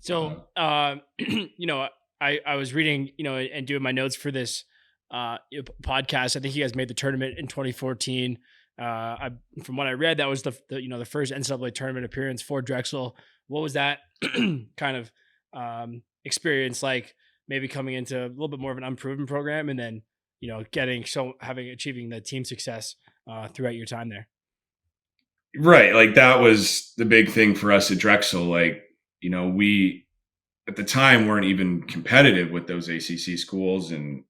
So, I was reading, and doing my notes for this podcast. I think you guys made the tournament in 2014. From what I read, that was the first NCAA tournament appearance for Drexel. What was that kind of experience like? Maybe coming into a little bit more of an unproven program, and then achieving the team success throughout your time there. Right, like that was the big thing for us at Drexel. Like, we at the time weren't even competitive with those ACC schools, and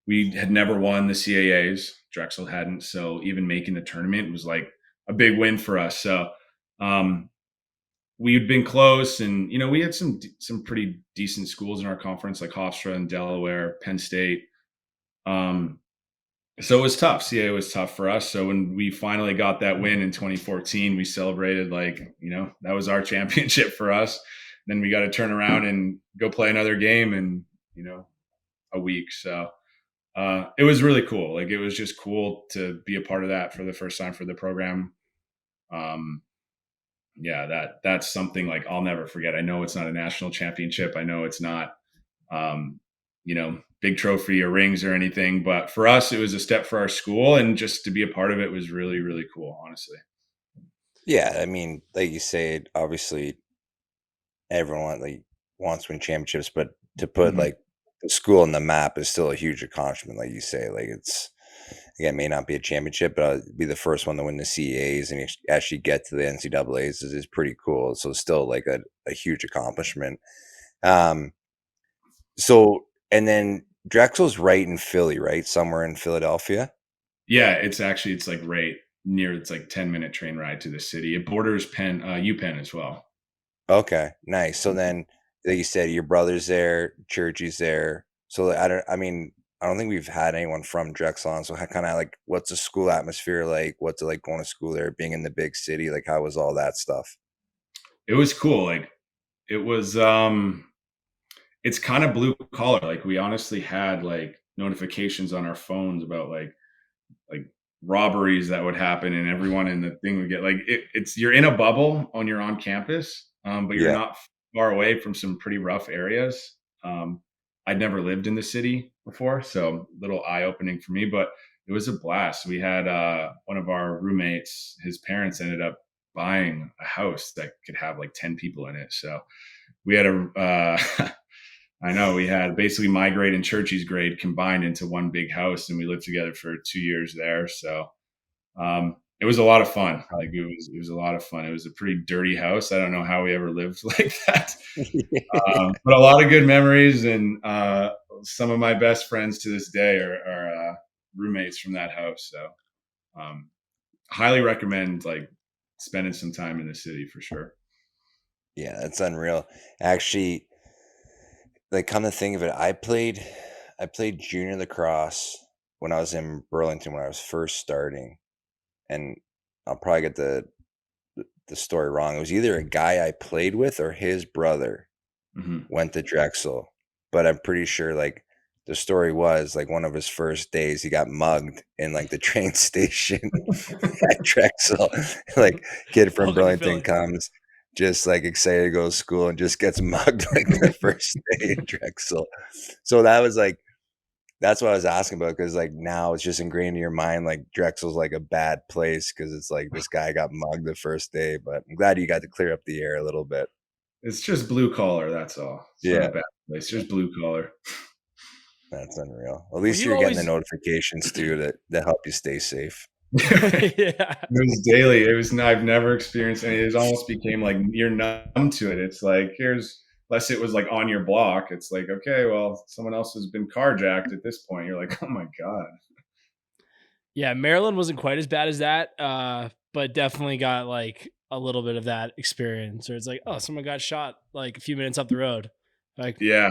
we had never won the CAAs. Drexel hadn't, so even making the tournament was like a big win for us. So we'd been close, and we had some pretty decent schools in our conference, like Hofstra and Delaware, Penn State. So it was tough. CAA was tough for us. So when we finally got that win in 2014, we celebrated like, that was our championship for us. Then we got to turn around and go play another game in, a week. So it was really cool. Like it was just cool to be a part of that for the first time for the program. That's something like I'll never forget. I know it's not a national championship. I know it's not, big trophy or rings or anything, but for us, it was a step for our school, and just to be a part of it was really, really cool, honestly. Yeah. I mean, like you say, obviously everyone like wants to win championships, but to put like the school on the map is still a huge accomplishment. Like you say, like it may not be a championship, but be the first one to win the CAAs and actually get to the NCAAs is pretty cool. So it's still like a huge accomplishment. So, and then Drexel's right in Philly, right? Somewhere in Philadelphia. Yeah, it's like right near. It's like 10-minute train ride to the city. It borders UPenn as well. Okay, nice. So then, like you said, your brother's there, Churchy's there. So I don't think we've had anyone from Drexel on. So kind of like, what's the school atmosphere like? What's it like going to school there, being in the big city? Like, how was all that stuff? It was cool. Like, it was. It's kind of blue collar. Like we honestly had like notifications on our phones about like robberies that would happen, and everyone in the thing would get like it's you're in a bubble when you're on campus, but you're not far away from some pretty rough areas. I'd never lived in the city before, so a little eye opening for me, but it was a blast. We had one of our roommates, his parents ended up buying a house that could have like 10 people in it. So we had I know we had basically my grade and Churchy's grade combined into one big house, and we lived together for 2 years there. So it was a lot of fun. Like it was a lot of fun. It was a pretty dirty house. I don't know how we ever lived like that, but a lot of good memories. And some of my best friends to this day are roommates from that house. So highly recommend like spending some time in the city for sure. Yeah, that's unreal. Actually, like come to think of it, I played junior lacrosse when I was in Burlington when I was first starting, and I'll probably get the story wrong. It was either a guy I played with or his brother went to Drexel, but I'm pretty sure like the story was like one of his first days he got mugged in like the train station at Drexel. Like kid from Welcome to Burlington Philly. comes just like excited to go to school and just gets mugged like the first day in Drexel. So that was like that's what I was asking about because like now it's just ingrained in your mind like Drexel's like a bad place because it's like this guy got mugged the first day. But I'm glad you got to clear up the air a little bit. It's just blue collar. That's all. It's not Yeah, a bad place. Just blue collar. that's unreal. At Were least you you're getting the always notifications too that help you stay safe. yeah. It was daily. It was. I've never experienced any. It almost became like you're numb to it. It's like unless it was like on your block. It's like okay, well, someone else has been carjacked at this point. You're like, oh my god. Yeah, Maryland wasn't quite as bad as that, but definitely got like a little bit of that experience where it's like, oh, someone got shot like a few minutes up the road. Like Yeah,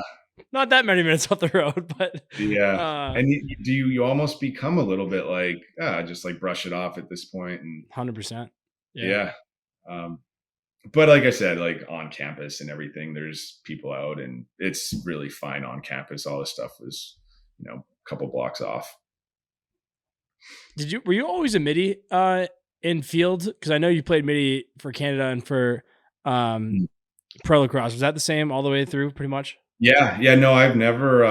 not that many minutes up the road, but yeah. And you almost become a little bit like just like brush it off at this point, and 100%. Yeah. yeah. Um, but like I said, like on campus and everything, there's people out, and it's really fine on campus. All this stuff was, a couple blocks off. Were you always a midi in field? Because I know you played midi for Canada and for pro lacrosse. Was that the same all the way through, pretty much? Yeah. No, I've never,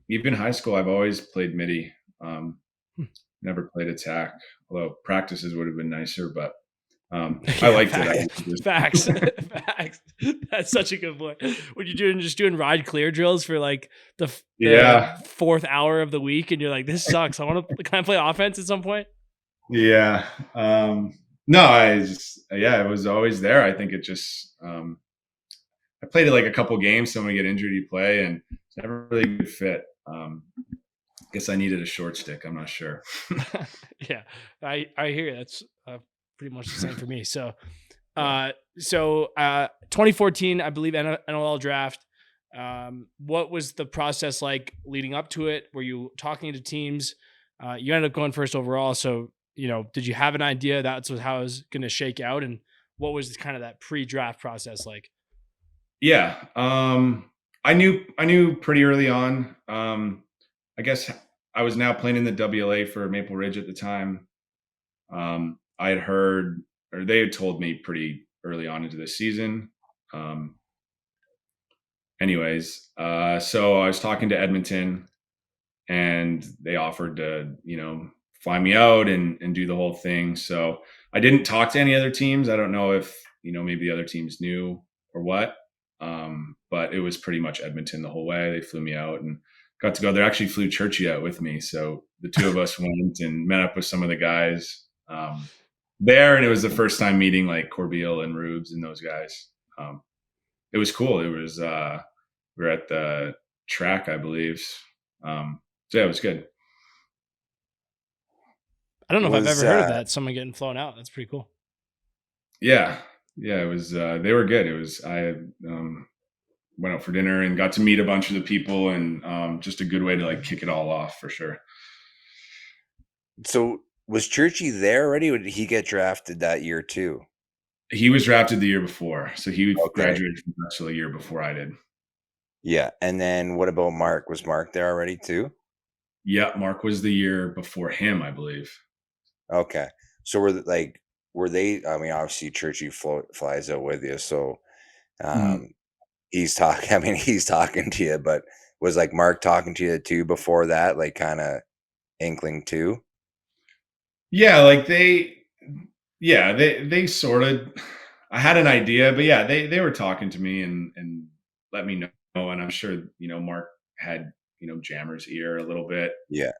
even high school, I've always played midi. Never played attack, although practices would have been nicer, but I liked it. Facts. Facts. That's such a good point. What you doing? Just doing ride clear drills for like the fourth hour of the week, and you're like, "This sucks. Can I play offense at some point?" Yeah. No, it was always there. I think it just, I played it like a couple games. Someone get injured, you play, and it's never really a good fit. Guess I needed a short stick. I'm not sure. Yeah, I hear you. That's pretty much the same for me. So, 2014, I believe NLL draft. What was the process like leading up to it? Were you talking to teams? You ended up going first overall. So, did you have an idea that's how it was going to shake out? And what was kind of that pre-draft process like? Yeah. I knew pretty early on. I guess I was now playing in the WLA for Maple Ridge at the time. I had heard, or they had told me pretty early on into the season. Anyways, so I was talking to Edmonton, and they offered to, fly me out and do the whole thing. So I didn't talk to any other teams. I don't know if, maybe the other teams knew or what. But it was pretty much Edmonton the whole way. They flew me out and got to go. They actually flew Churchy out with me. So the two of us went and met up with some of the guys there. And it was the first time meeting like Corbeil and Rubes and those guys. It was cool. It was, we were at the track, I believe. So yeah, it was good. I don't know if I've ever heard of that. Someone getting flown out. That's pretty cool. Yeah. Yeah. It was, they were good. I went out for dinner and got to meet a bunch of the people, and just a good way to like kick it all off for sure. So was Churchy there already, or did he get drafted that year too? He was drafted the year before. So he graduated from Drexel a year before I did. Yeah. And then what about Mark? Was Mark there already too? Yeah. Mark was the year before him, I believe. Okay. So were they, I mean, obviously Churchy flies out with you. So he's talking. I mean, he's talking to you, but was like Mark talking to you too before that, like kind of inkling too? Yeah, like they sort of. I had an idea, but yeah, they were talking to me and let me know, and I'm sure Mark had Jammer's ear a little bit, Yeah,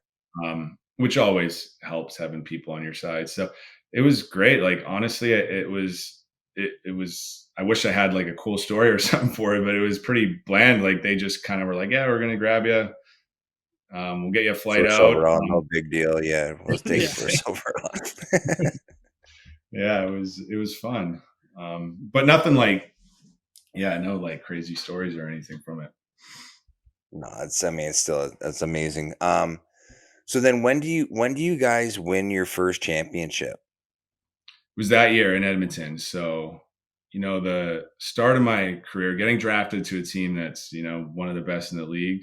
which always helps having people on your side. So it was great. Like honestly, it was. I wish I had like a cool story or something for it, but it was pretty bland. Like they just kind of were like, "Yeah, we're gonna grab you. We'll get you a flight first out." overall, no big deal. Yeah, let's take Yeah. it first overall. Yeah, it was fun, but nothing like no like crazy stories or anything from it. No, it's I mean, it's still that's amazing. So then when do you guys win your first championship? Was that year in Edmonton. So, the start of my career, getting drafted to a team that's, one of the best in the league,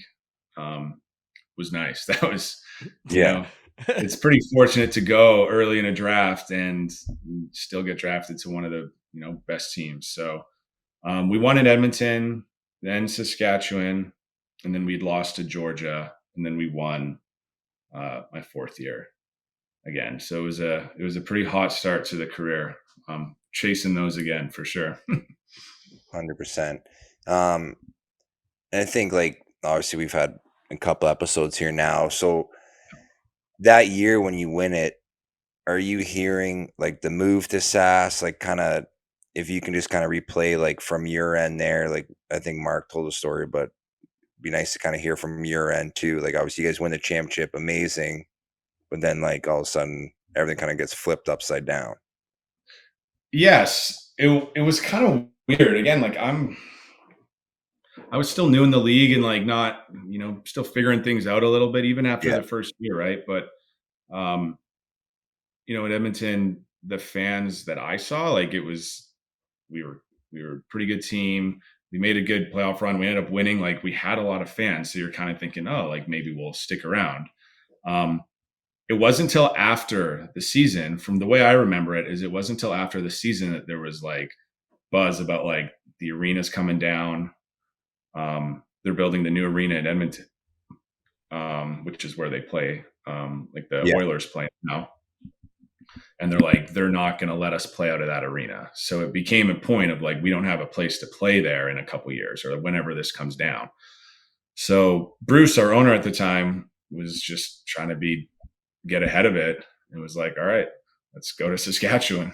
um, was nice. That was, you Yeah, know, it's pretty fortunate to go early in a draft and still get drafted to one of the, best teams. So, we won in Edmonton, then Saskatchewan, and then we'd lost to Georgia, and then we won my fourth year again. So it was a pretty hot start to the career. Chasing those again for sure. 100%. Um, and I think like obviously we've had a couple episodes here now. So that year when you win it, are you hearing like the move to SAS, like kind of if you can just kind of replay like from your end there, like I think Mark told the story, but it'd be nice to kind of hear from your end too. Like obviously you guys win the championship, amazing, but then like all of a sudden everything kind of gets flipped upside down. Yes, it was kind of weird. Again, like I was still new in the league and like not still figuring things out a little bit even after Yeah, the first year, right? But um, in Edmonton, the fans that I saw, like it was we were we were a pretty good team. We made a good playoff run. We ended up winning. Like we had a lot of fans, so you're kind of thinking, oh, like maybe we'll stick around. Um, it wasn't until after the season, from the way I remember it, is it wasn't until after the season that there was like buzz about like the arena's coming down. They're building the new arena in Edmonton, which is where they play, like the yeah, Oilers play now. And they're like, they're not going to let us play out of that arena. So it became a point of like, we don't have a place to play there in a couple years or whenever this comes down. So Bruce, our owner at the time, was just trying to get ahead of it and was like, all right, let's go to Saskatchewan.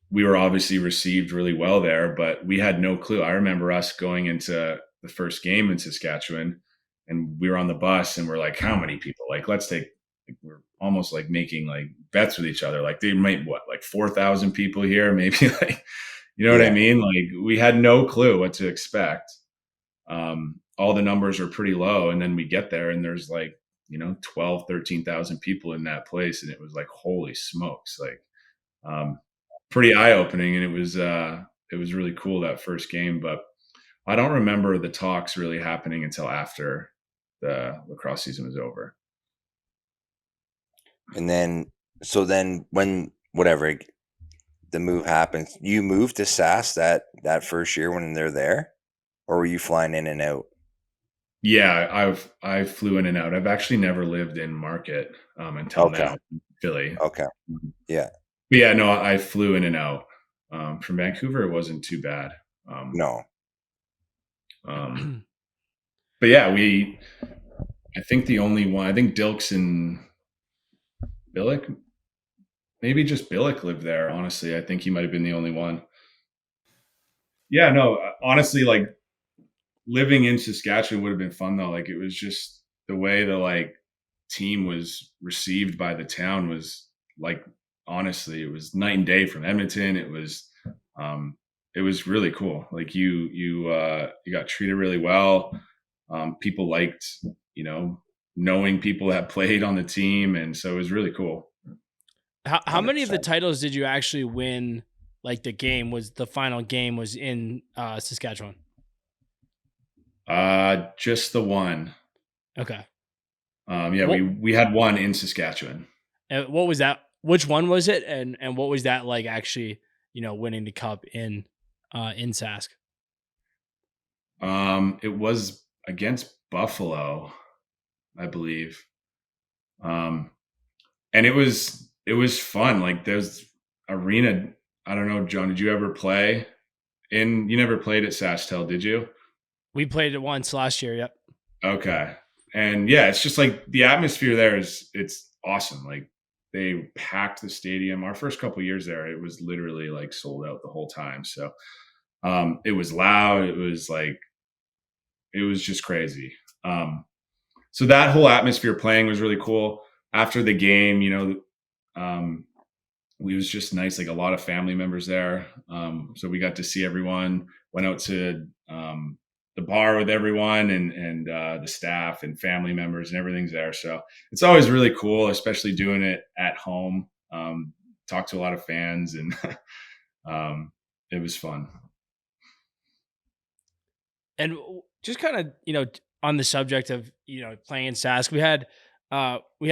We were obviously received really well there, but we had no clue. I remember us going into the first game in Saskatchewan and we were on the bus and we're like, how many people? Like, let's take, like, we're almost like making like bets with each other. Like they might, like 4,000 people here, maybe like, you know what I yeah. mean? Like we had no clue what to expect. All the numbers are pretty low. And then we get there and there's like, 12, 13,000 people in that place. And it was like, holy smokes. Like, um, pretty eye opening. And it was really cool that first game, but I don't remember the talks really happening until after the lacrosse season was over. And then so then when whatever the move happens, you move to SAS that first year when they're there, or were you flying in and out? Yeah, I flew in and out. I've actually never lived in Market until Okay, now, in Philly. okay, yeah, But yeah, no, I flew in and out. From Vancouver, it wasn't too bad. Um, no, um, but yeah, I think the only one, I think Dilks and Billick, maybe just Billick lived there. Honestly, I think he might have been the only one. Yeah, no, honestly, like living in Saskatchewan would have been fun though. Like it was just the way the like team was received by the town was like honestly, it was night and day from Edmonton. Um it was really cool. Like you got treated really well. People liked, you know, knowing people that played on the team, and so it was really cool. How hundred many of the percent. titles did you actually win? Like the final game was in Saskatchewan. Just the one. Okay. Yeah, What we had one in Saskatchewan. what was that? Which one was it? And what was that like actually? Winning the cup in Sask. It was against Buffalo, I believe. And it was fun. Like there's arena. I don't know, John, did you ever play you never played at SaskTel, did you? We played it once last year. Yep. Okay. And yeah, it's just like the atmosphere there it's awesome. Like they packed the stadium. Our first couple years there, it was literally like sold out the whole time. So it was loud. It was just crazy. So that whole atmosphere playing was really cool. After the game, it was just nice, like a lot of family members there. So we got to see everyone, went out to the bar with everyone and the staff and family members and everything's there. So it's always really cool, especially doing it at home. Talk to a lot of fans and it was fun. And just kind of, on the subject of, playing in Sask, we had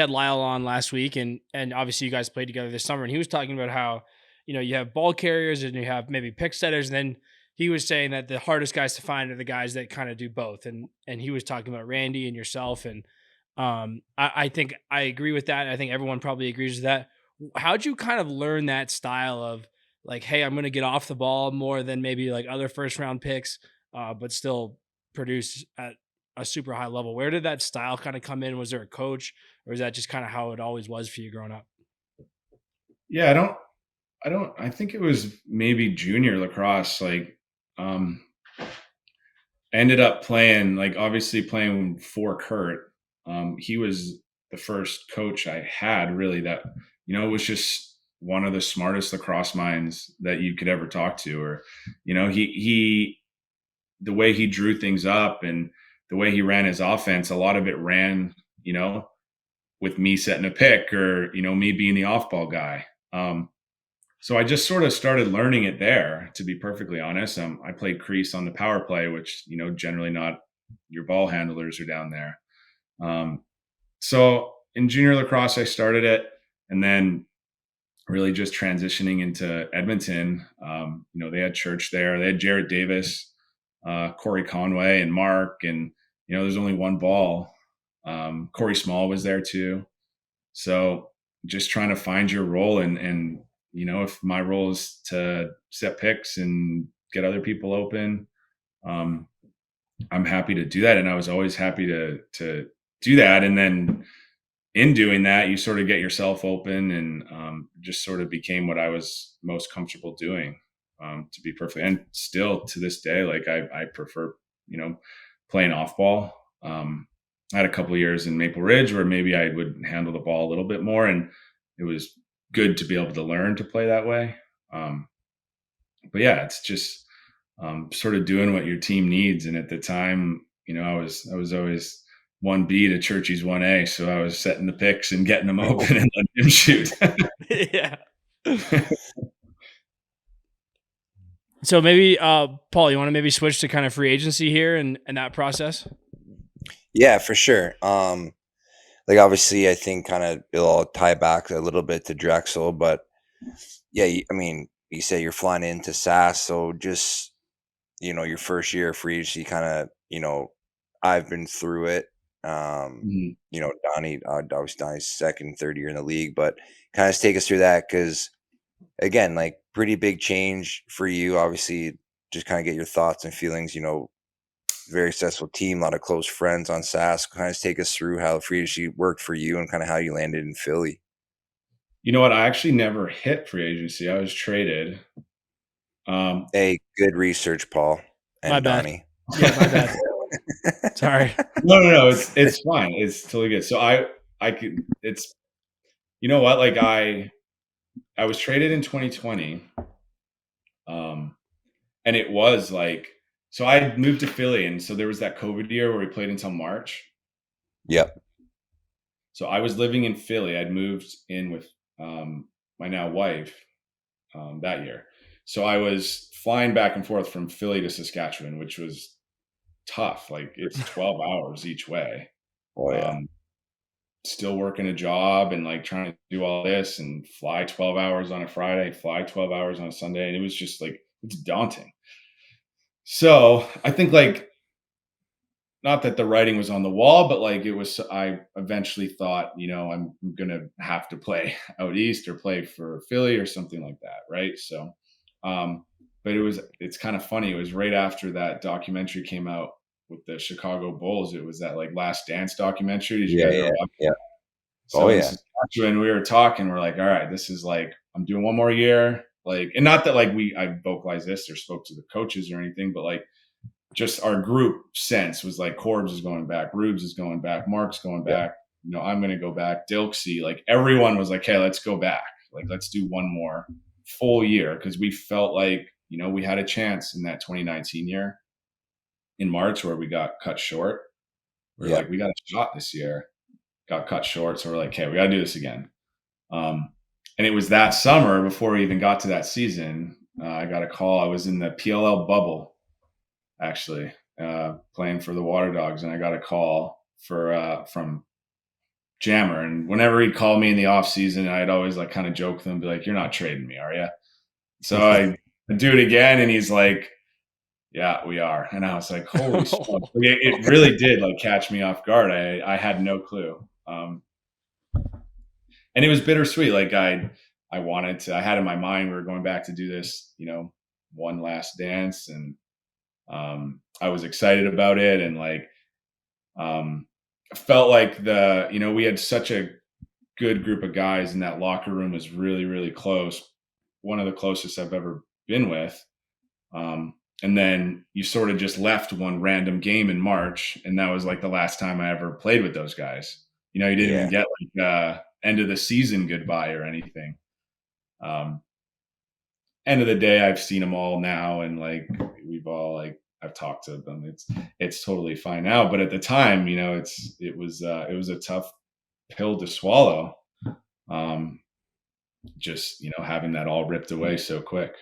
Lyle on last week, and obviously you guys played together this summer, and he was talking about how, you have ball carriers and you have maybe pick setters, and then he was saying that the hardest guys to find are the guys that kind of do both. And he was talking about Randy and yourself. And I think I agree with that. I think everyone probably agrees with that. How'd you kind of learn that style of like, hey, I'm going to get off the ball more than maybe like other first round picks, but still produce at a super high level? Where did that style kind of come in? Was there a coach, or is that just kind of how it always was for you growing up? Yeah, I think it was maybe junior lacrosse. Like, ended up playing, like obviously playing for Kurt. He was the first coach I had really that, was just one of the smartest lacrosse minds that you could ever talk to. Or, he the way he drew things up and the way he ran his offense, a lot of it ran, with me setting a pick or, me being the off ball guy. So I just sort of started learning it there, to be perfectly honest. I played crease on the power play, which, generally not your ball handlers are down there. So in junior lacrosse, I started it and then really just transitioning into Edmonton. They had church there. They had Jarrett Davis, Corey Conway and Mark. And, there's only one ball. Corey Small was there too. So just trying to find your role and if my role is to set picks and get other people open, I'm happy to do that. And I was always happy to do that. And then in doing that, you sort of get yourself open and just sort of became what I was most comfortable doing, to be perfect. And still to this day, like I prefer, playing off ball. I had a couple of years in Maple Ridge where maybe I would handle the ball a little bit more, and it was good to be able to learn to play that way. But yeah, it's just sort of doing what your team needs. And at the time, I was always 1B to Churchy's 1A. So I was setting the picks and getting them open and letting him shoot. Yeah. So maybe, Paul, you want to maybe switch to kind of free agency here and that process? Yeah, for sure. Like obviously, I think kind of it'll all tie back a little bit to Drexel, but yeah, you say you're flying into Sask, so just your first year of free agency, kind of I've been through it. Donnie, obviously Donnie's second, third year in the league, but kind of take us through that because again, like pretty big change for you. Obviously, just kind of get your thoughts and feelings. Very successful team, a lot of close friends on Sask. Kind of take us through how free agency worked for you and kind of how you landed in Philly. You know what? I actually never hit free agency. I was traded. Hey, good research, Paul and My bad. Donnie. Yeah, my bad. Sorry. No. It's fine. It's totally good. So I could. It's you know what? Like I was traded in 2020, and it was like. So I moved to Philly, and so there was that COVID year where we played until March. Yep. So I was living in Philly. I'd moved in with my now wife that year. So I was flying back and forth from Philly to Saskatchewan, which was tough. Like it's 12 hours each way. Oh yeah. Still working a job and like trying to do all this and fly 12 hours on a Friday, fly 12 hours on a Sunday. And it was just like, it's daunting. So I think like not that the writing was on the wall, but like it was, I eventually thought, I'm going to have to play out east or play for Philly or something like that. Right. So, um, but it's kind of funny. It was right after that documentary came out with the Chicago Bulls. It was that like Last Dance documentary. Did you Yeah, guys yeah, ever watch yeah. it? Oh So in yeah. Saskatchewan, we were talking, we're like, all right, this is like, I'm doing one more year. Like, and not that like I vocalized this or spoke to the coaches or anything, but like just our group sense was like Corbs is going back, Rubes is going back, Mark's going Yeah. back, I'm going to go back, Dilksey, like everyone was like, hey, let's go back. Like, let's do one more full year. Cause we felt like, we had a chance in that 2019 year in March where we got cut short. We are Yeah. like, we got a shot this year, got cut short. So we're like, okay, we got to do this again. And it was that summer before we even got to that season. I got a call. I was in the PLL bubble, actually, playing for the Water Dogs, and I got a call from Jammer. And whenever he'd call me in the off season, I'd always like kind of joke with him, be like, "You're not trading me, are you?" So I do it again, and he's like, "Yeah, we are." And I was like, "Holy shit!" It really did like catch me off guard. I had no clue. And it was bittersweet. Like I had in my mind, we were going back to do this, one last dance. And I was excited about it. And like, felt like we had such a good group of guys, and that locker room was really, really close. One of the closest I've ever been with. And then you sort of just left one random game in March. And that was like the last time I ever played with those guys. You didn't even get like, end of the season goodbye or anything. End of the day, I've seen them all now, and like we've all like I've talked to them. It's totally fine now, but at the time, it was a tough pill to swallow. Just having that all ripped away so quick.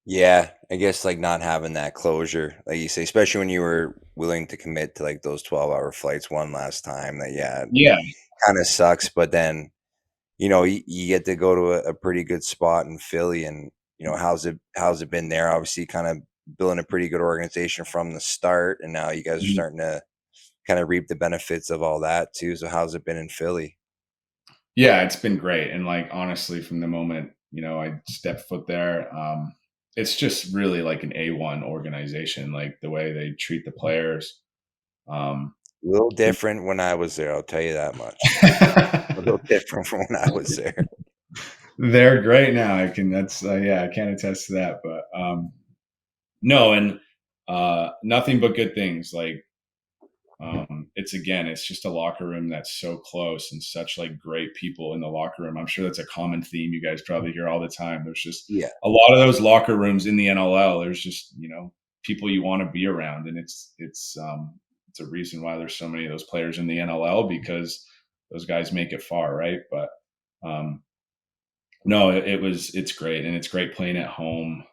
Yeah, I guess like not having that closure, like you say, especially when you were willing to commit to like those 12-hour flights one last time. That Yeah. kind of sucks, but then you get to go to a pretty good spot in Philly, and how's it been there? Obviously, kind of building a pretty good organization from the start, and now you guys are starting to kind of reap the benefits of all that too. So how's it been in Philly? Yeah, it's been great. And like, honestly, from the moment, I stepped foot there, it's just really like an A1 organization, like the way they treat the players. A little different when I was there, I'll tell you that much. A little different from when I was there. They're great now. I can't attest to that, but, no, and, nothing but good things. Like, it's just a locker room that's so close, and such like great people in the locker room. I'm sure that's a common theme you guys probably hear all the time. There's just a lot of those locker rooms in the NLL. There's just, people you want to be around. And it's a reason why there's so many of those players in the NLL, because those guys make it far. Right. But, no, it's great. And it's great playing at home.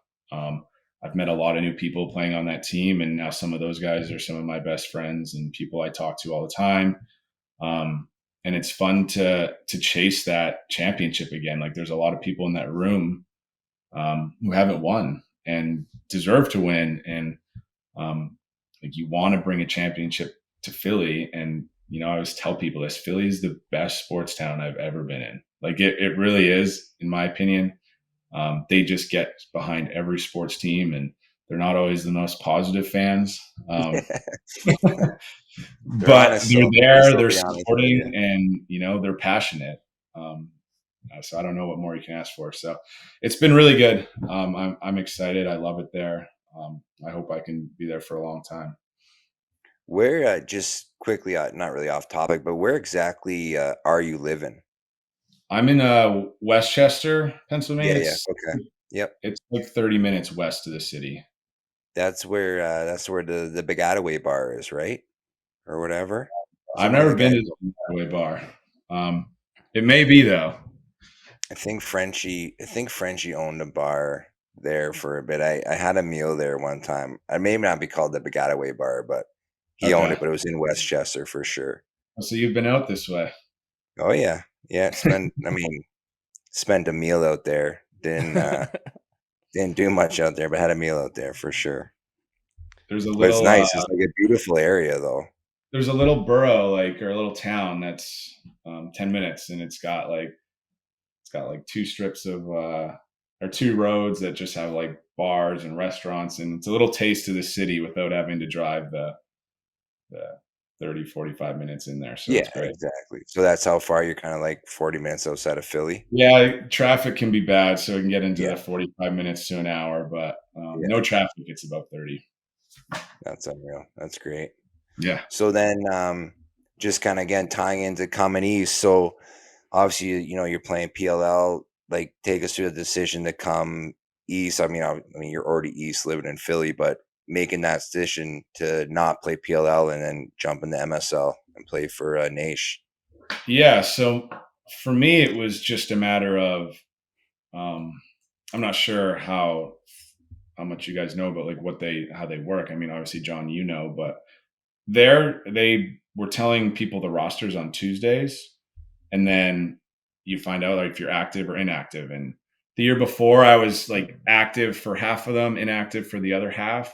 I've met a lot of new people playing on that team, and now some of those guys are some of my best friends and people I talk to all the time. And it's fun to chase that championship again. Like, there's a lot of people in that room, who haven't won and deserve to win. And, like, you want to bring a championship to Philly. And, I always tell people this: Philly is the best sports town I've ever been in. Like, it really is, in my opinion. They just get behind every sports team, and they're not always the most positive fans. But they're there, they're supporting, and they're passionate. So I don't know what more you can ask for. So it's been really good. I'm excited. I love it there. I hope I can be there for a long time. Where, just quickly, not really off topic, but where exactly are you living? I'm in Westchester, Pennsylvania. Yeah. Okay. Yep. It's like 30 minutes west of the city. That's where the Big Attaway bar is, right? Or whatever. I've never been to the Attaway bar. It may be, though. I think Frenchie owned a bar there for a bit. I had a meal there one time. I may not be called the Big Attaway bar, but he owned it, but it was in Westchester for sure. So you've been out this way. Oh yeah. Spent a meal out there. Didn't do much out there, but had a meal out there for sure. there's a But it's little nice. It's like a beautiful area, though. there's a little borough like or a little town that's 10 minutes, and it's got like two strips of or two roads that just have like bars and restaurants, and it's a little taste of the city without having to drive the 30-45 minutes in there, so Yeah, it's great. exactly. So that's how far you're kind of like 40 minutes outside of Philly. Yeah, traffic can be bad, so it can get into Yeah, the 45 minutes to an hour, but yeah, no traffic, it's about 30. that's unreal. That's great. Yeah. So then, just kind of again tying into coming east. So obviously, you're playing PLL. Like, take us through the decision to come east. I mean, you're already east, living in Philly, but making that decision to not play PLL and then jump into MSL and play for Naish. Yeah, so for me, it was just a matter of um, I'm not sure how much you guys know about like how they work. I mean, obviously, John, you know, but they were telling people the rosters on Tuesdays, and then you find out like if you're active or inactive. And the year before, I was like active for half of them, inactive for the other half.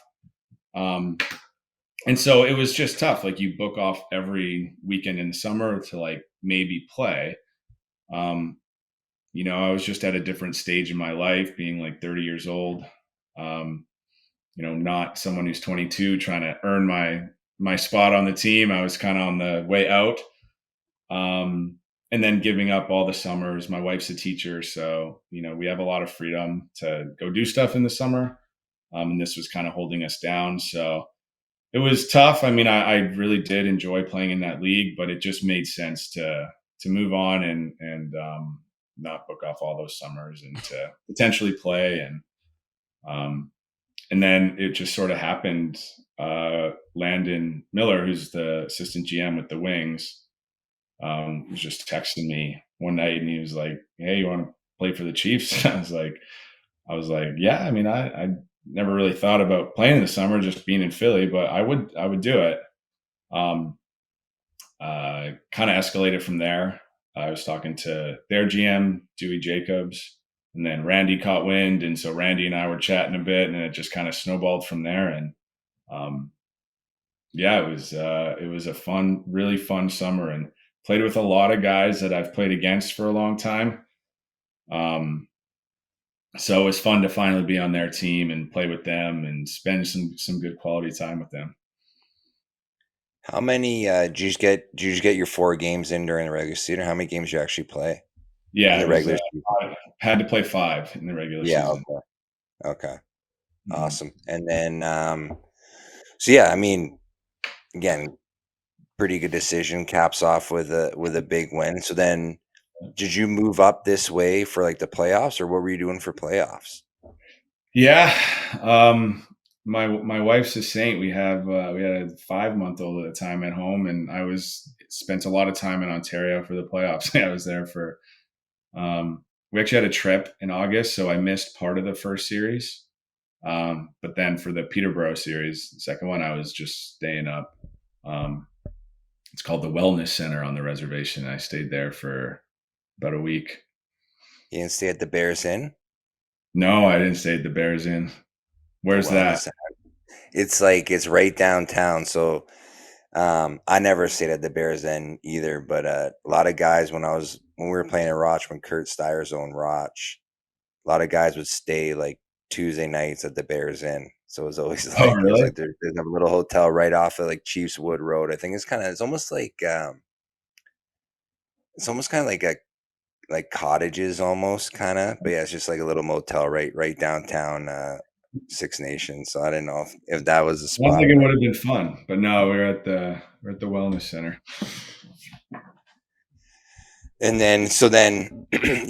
Um, and so it was just tough. Like you book off every weekend in the summer to like maybe play. Um, I was just at a different stage in my life, being like 30 years old. Um, not someone who's 22 trying to earn my spot on the team. I was kind of on the way out. And then giving up all the summers. My wife's a teacher, so we have a lot of freedom to go do stuff in the summer. And this was kind of holding us down. So it was tough. I mean, I really did enjoy playing in that league, but it just made sense to move on and not book off all those summers and to potentially play. And then it just sort of happened. Landon Miller, who's the assistant GM with the Wings, was just texting me one night, and he was like, "Hey, you want to play for the Chiefs?" I was like, "Yeah." I mean, I never really thought about playing in the summer, just being in Philly, but I would do it. Um, kind of escalated from there. I was talking to their GM, Dewey Jacobs, and then Randy caught wind, and so Randy and I were chatting a bit, and it just kind of snowballed from there. And um, yeah, it was a really fun summer, and played with a lot of guys that I've played against for a long time. Um, so it was fun to finally be on their team and play with them and spend some good quality time with them. How many did you get your 4 games in during the regular season? How many games did you actually play in Yeah, the it was regular season? I had to play 5 in the regular Yeah, season. okay. Okay. Mhm. Awesome. And then so yeah, I mean, again, pretty good decision, caps off with a big win. So then did you move up this way for like the playoffs, or what were you doing for playoffs? Yeah, my wife's a saint. We had a 5-month-old at the time at home, and I was spent a lot of time in Ontario for the playoffs. I was there for we actually had a trip in August, so I missed part of the first series. But then for the Peterborough series, the second one, I was just staying up. Um, it's called the Wellness Center on the reservation. I stayed there for about a week. You didn't stay at the Bears Inn? No, I didn't stay at the Bears Inn. The Where's Wellness that? Center. It's right downtown. So I never stayed at the Bears Inn either, but a lot of guys when we were playing in Roch, when Kurt Steyer's own Roch, a lot of guys would stay like Tuesday nights at the Bears Inn. So it was always Oh, like it was really? like there's a little hotel right off of like Chiefs Wood Road. I think it's almost kind of like cottages almost kind of, but yeah, it's just like a little motel right downtown Six Nations. So I didn't know if that was a Sounds spot, like it but would have been fun, but no, we're at the Wellness Center. and then so then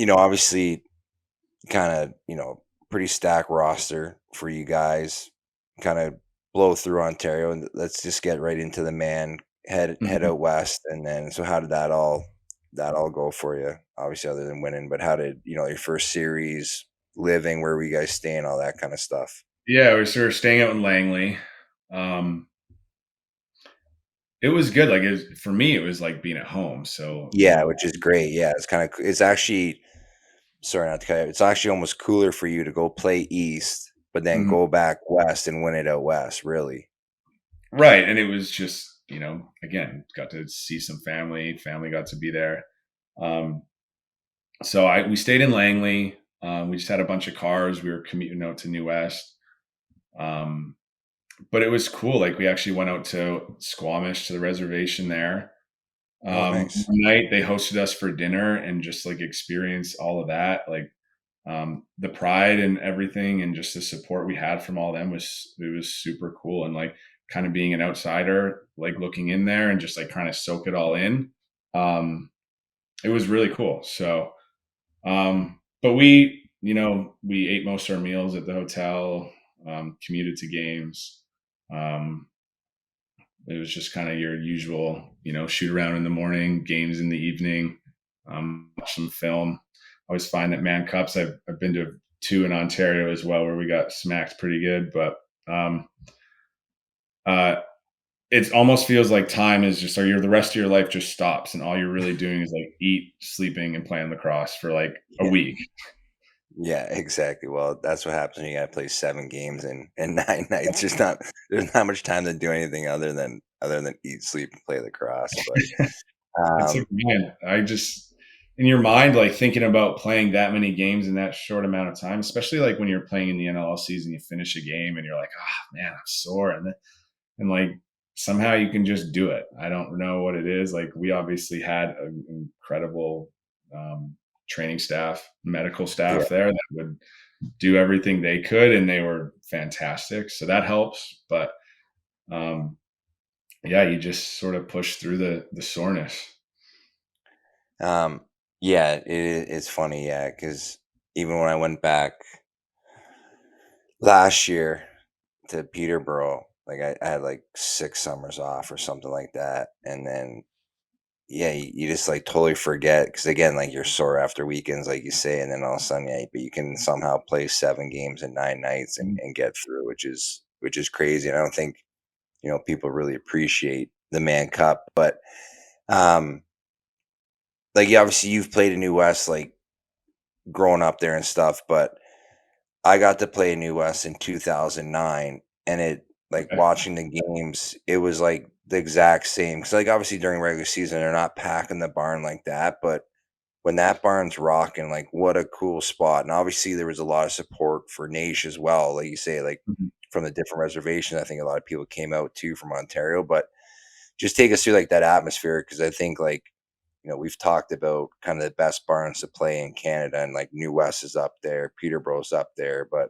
obviously kind of pretty stacked roster for you guys, kind of blow through Ontario, and let's just get right into the man, head Mhm. out west. And then so how did that all go for you, obviously, other than winning? But how did your first series, living, where were you guys staying, all that kind of stuff? Yeah, we were sort of staying out in Langley. Um, it was good. Like for me, it was like being at home. So Yeah, which is great. Yeah, it's actually, sorry not to cut you, it's actually almost cooler for you to go play east but then mhm. go back west and win it out west, really. Right. And it was just, again, got to see some family got to be there. Um, so we stayed in Langley. We just had a bunch of cars. We were commuting out to New West. But it was cool. Like we actually went out to Squamish to the reservation there. Oh, One nice. night they hosted us for dinner and just like experienced all of that. Like the pride and everything and just the support we had from all them was super cool. And like kind of being an outsider, like looking in there and just like trying to soak it all in. It was really cool. So, but we ate most of our meals at the hotel, commuted to games. It was just kind of your usual, shoot around in the morning, games in the evening, watch some film. I always find that Mann Cups, I've been to 2 in Ontario as well, where we got smacked pretty good. But it almost feels like time is just, the rest of your life just stops, and all you're really doing is like eat, sleeping, and playing lacrosse for like a Yeah. week. Yeah, exactly. Well, that's what happens when you got to play 7 games in 9 nights. There's not much time to do anything other than eat, sleep, and play lacrosse. But It's like, um, man, in your mind, like thinking about playing that many games in that short amount of time, especially like when you're playing in the NLL season, you finish a game and you're like, man, I'm sore. And like somehow you can just do it. I don't know what it is. Like we obviously had an incredible training staff, medical yeah, staff there that would do everything they could, and they were fantastic. So that helps. But um, yeah, you just sort of push through the soreness. um, yeah, it's funny, yeah, because even when I went back last year to Peterborough, like I had like 6 summers off or something like that, and then yeah, you just like totally forget because again, like you're sore after weekends, like you say, and then all of a sudden, yeah, but you can somehow play 7 games in 9 nights and get through, which is crazy. And I don't think people really appreciate the Man Cup, but um, like yeah, obviously you've played in New West, like growing up there and stuff, but I got to play in New West in 2009, and it like Okay. watching the games, it was like the exact same. Because like obviously during regular season, they're not packing the barn like that, but when that barn's rocking, like what a cool spot. And obviously there was a lot of support for Naish as well. Like you say, like Mhm. from the different reservations, I think a lot of people came out too from Ontario. But just take us through like that atmosphere because I think like we've talked about kind of the best barns to play in Canada, and like New West is up there, Peterborough's up there, but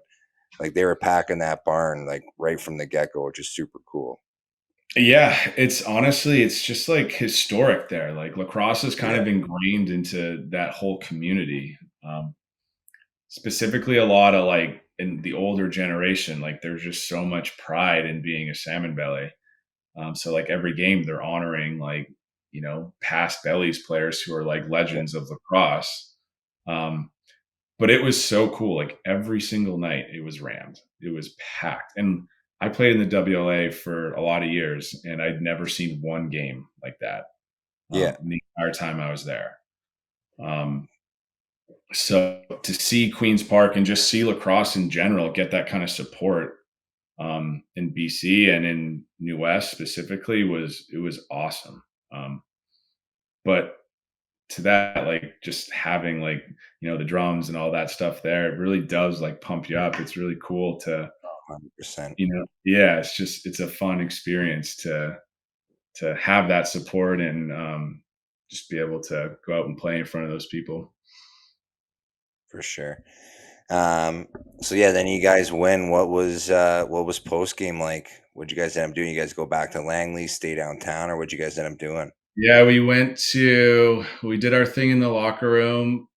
like they were packing that barn like right from the get go, which is super cool. Yeah, it's just like historic there. Like lacrosse is kind Yeah, of ingrained into that whole community. Um, Specifically, a lot of like in the older generation, like there's just so much pride in being a salmon belly. So like every game, they're honoring like past bellies players who are like yeah, legends of lacrosse. Um, But it was so cool. Like every single night, it was rammed. It was packed. And I played in the WLA for a lot of years, and I'd never seen one game like that yeah, the entire time I was there. Um, so to see Queens Park and just see lacrosse in general get that kind of support in BC and in New West specifically was awesome. But to that, like just having like the drums and all that stuff there, it really does like pump you up. It's really cool to 100%. yeah, it's a fun experience to have that support and just be able to go out and play in front of those people. For sure. Um, so yeah, then you guys win. What was post game like? What'd you guys end up doing? You guys go back to Langley, stay downtown, or what'd you guys end up doing? Yeah, we did our thing in the locker room.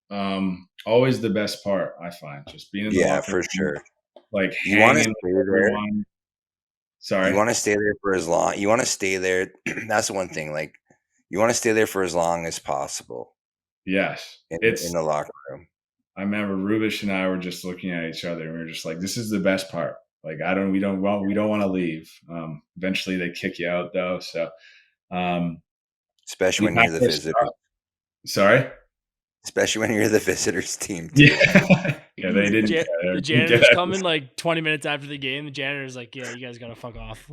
Always the best part, I find, just being in the Yeah, locker for room, sure. like You want to hanging stay with there. everyone. You Sorry. want to stay there for as long. You want to stay there. That's the one thing. Like, you want to stay there for as long as possible Yes. in the locker room. I remember Rubish and I were just looking at each other and we were just like, this is the best part. Like, we don't want to leave. Eventually they kick you out though. So, um, Especially we when you're packed the our visitors. stuff. Sorry. Especially when you're the visitors team too. Yeah. Yeah, they didn't The care. janitor's coming like 20 minutes after the game. The janitor's like, "Yeah, you guys gotta fuck off."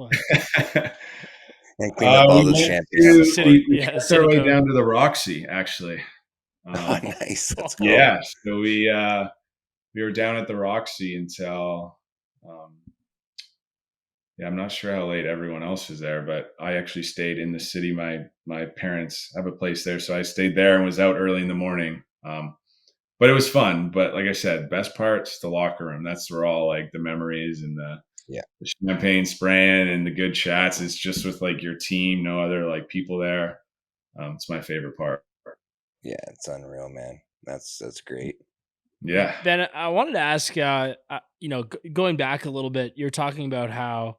And clean up all We those went champagne on the to floor. we trekked our city way code. down to the Roxy, actually. Oh, nice. That's cool. Yeah, so we were down at the Roxy until yeah, I'm not sure how late everyone else was there, but I actually stayed in the city. My parents have a place there, so I stayed there and was out early in the morning. But it was fun. But like I said, best part's the locker room. That's where all like the memories and Yeah. the champagne spraying and the good chats. It's just with like your team, no other like people there. It's my favorite part. Yeah, it's unreal, man. That's great. Yeah. Ben, I wanted to ask, going back a little bit, you're talking about how,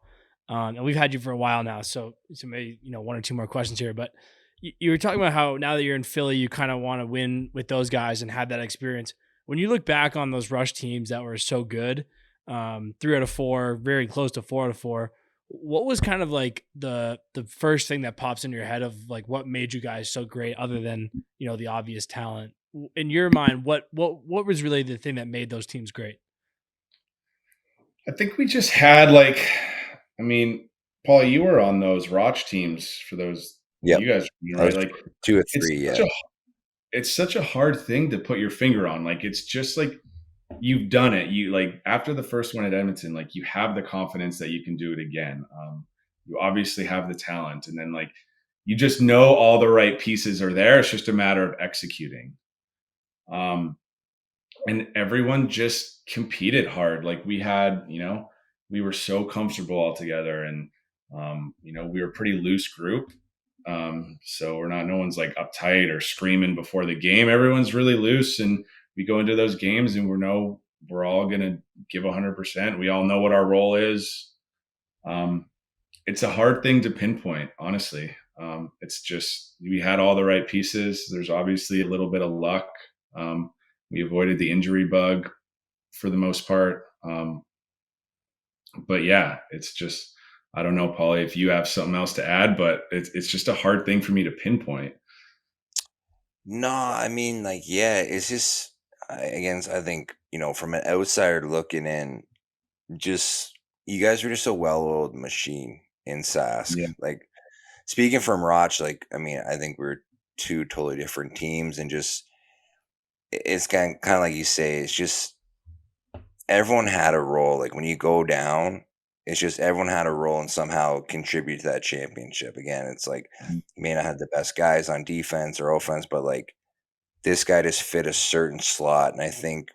and we've had you for a while now, so maybe one or two more questions here, but you were talking about how now that you're in Philly, you kind of want to win with those guys and have that experience. When you look back on those Rush teams that were so good, 3 out of 4, very close to 4 out of 4, what was kind of like the first thing that pops into your head of like what made you guys so great, other than the obvious talent? In your mind, what was really the thing that made those teams great? I think we just had like, I mean, Paul, you were on those Roch teams for those. Yep. You guys, I was right? Like 2 or it's 3. such Yeah. it's such a hard thing to put your finger on. Like it's just like you've done it. You like after the first one at Edmonton, like you have the confidence that you can do it again. You obviously have the talent, and then like you just know all the right pieces are there. It's just a matter of executing. And everyone just competed hard. Like we had, we were so comfortable all together, and we were a pretty loose group. So no one's like uptight or screaming before the game. Everyone's really loose, and we go into those games and we're all going to give 100%. We all know what our role is. It's a hard thing to pinpoint, honestly. It's just, we had all the right pieces. There's obviously a little bit of luck. We avoided the injury bug for the most part. But yeah, it's just, I don't know, Paulie, if you have something else to add, but it's just a hard thing for me to pinpoint. No, I mean, like, yeah, it's just, I think, from an outsider looking in, just, you guys were just a well-oiled machine in Sask. Yeah. Like, speaking from Roch, like, I mean, I think we're 2 totally different teams, and just, it's kind of like you say, it's just, everyone had a role. Like, when you go down, it's just everyone had a role and somehow contribute to that championship. Again, it's like, you may not have the best guys on defense or offense, but like this guy just fit a certain slot. And I think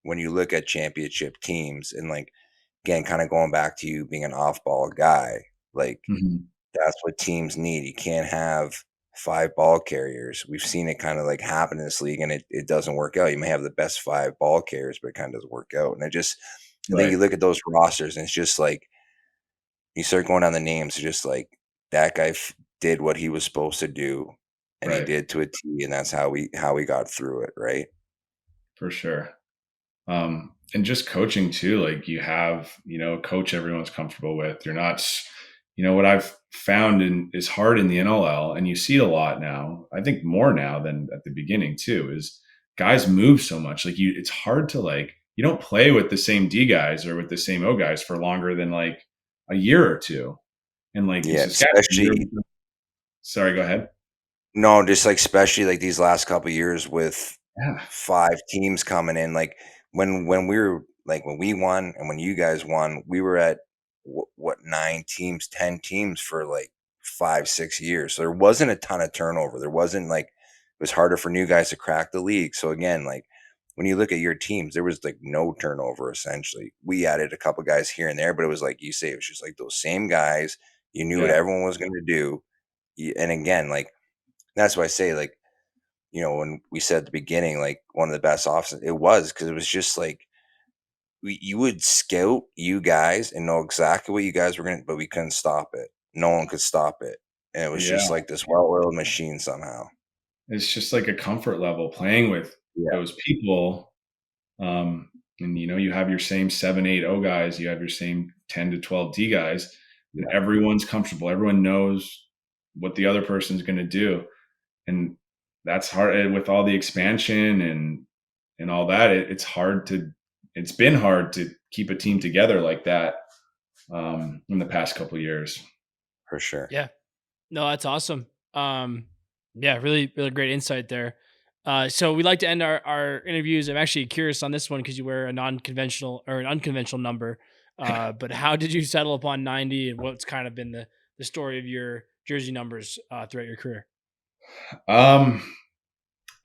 when you look at championship teams, and like, again, kind of going back to you being an off ball guy, like that's what teams need. You can't have 5 ball carriers. We've seen it kind of like happen in this league, and it doesn't work out. You may have the best 5 ball carriers, but it kind of doesn't work out. And I think you look at those rosters, and it's just like, you start going down the names, it's just like that guy did what he was supposed to do, and he did to a T, and that's how we got through it, right? For sure. And just coaching too, like you have, a coach everyone's comfortable with. You're not, what I've found is hard in the NLL, and you see it a lot now, I think more now than at the beginning too, is guys move so much. Like it's hard to like, you don't play with the same D guys or with the same O guys for longer than like a year or two. And like, yeah, especially, sorry, go ahead. No, just like, especially like these last couple of years with 5 teams coming in, like when we were like, when we won and when you guys won, we were at what 9 teams, 10 teams for like 5-6 years. So there wasn't a ton of turnover. There wasn't like, it was harder for new guys to crack the league. So again, like when you look at your teams, there was like no turnover essentially. We added a couple guys here and there, but it was like you say, it was just like those same guys. You knew what everyone was going to do. And again, like that's why I say, like, when we said at the beginning, like one of the best offenses, it was because it was just like you would scout you guys and know exactly what you guys were going to, but we couldn't stop it. No one could stop it. And it was just like this well-oiled machine somehow. It's just like a comfort level playing with those people. And, you have your same 7-8 O guys, you have your same 10 to 12 D guys, and everyone's comfortable. Everyone knows what the other person's going to do. And that's hard with all the expansion and all that. It's hard to it's been hard to keep a team together like that in the past couple of years. For sure. Yeah. No, that's awesome. Yeah, really, really great insight there. So we like to end our interviews. I'm actually curious on this one because you wear a non-conventional or an unconventional number. But how did you settle upon 90, and what's kind of been the story of your jersey numbers throughout your career?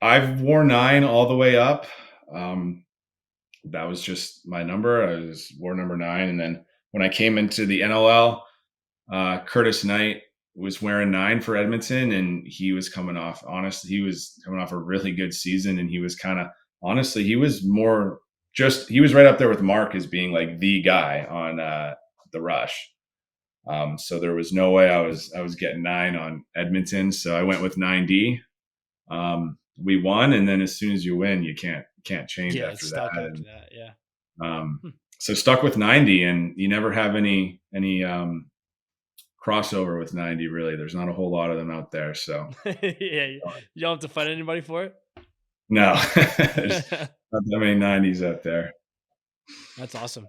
I've worn 9 all the way up. That was just my number. I wore number 9, and then when I came into the NLL, Curtis Knight was wearing 9 for Edmonton, and he was coming off. Honestly, he was coming off a really good season, and he was kind of honestly, he was more just he was right up there with Mark as being like the guy on the Rush. So there was no way I was getting 9 on Edmonton, so I went with 9D. We won, and then as soon as you win, you can't change after that. After that. Yeah. So stuck with 90, and you never have any crossover with 90. Really, there's not a whole lot of them out there. So yeah, you don't have to fight anybody for it. No, there's not that many 90s out there. That's awesome.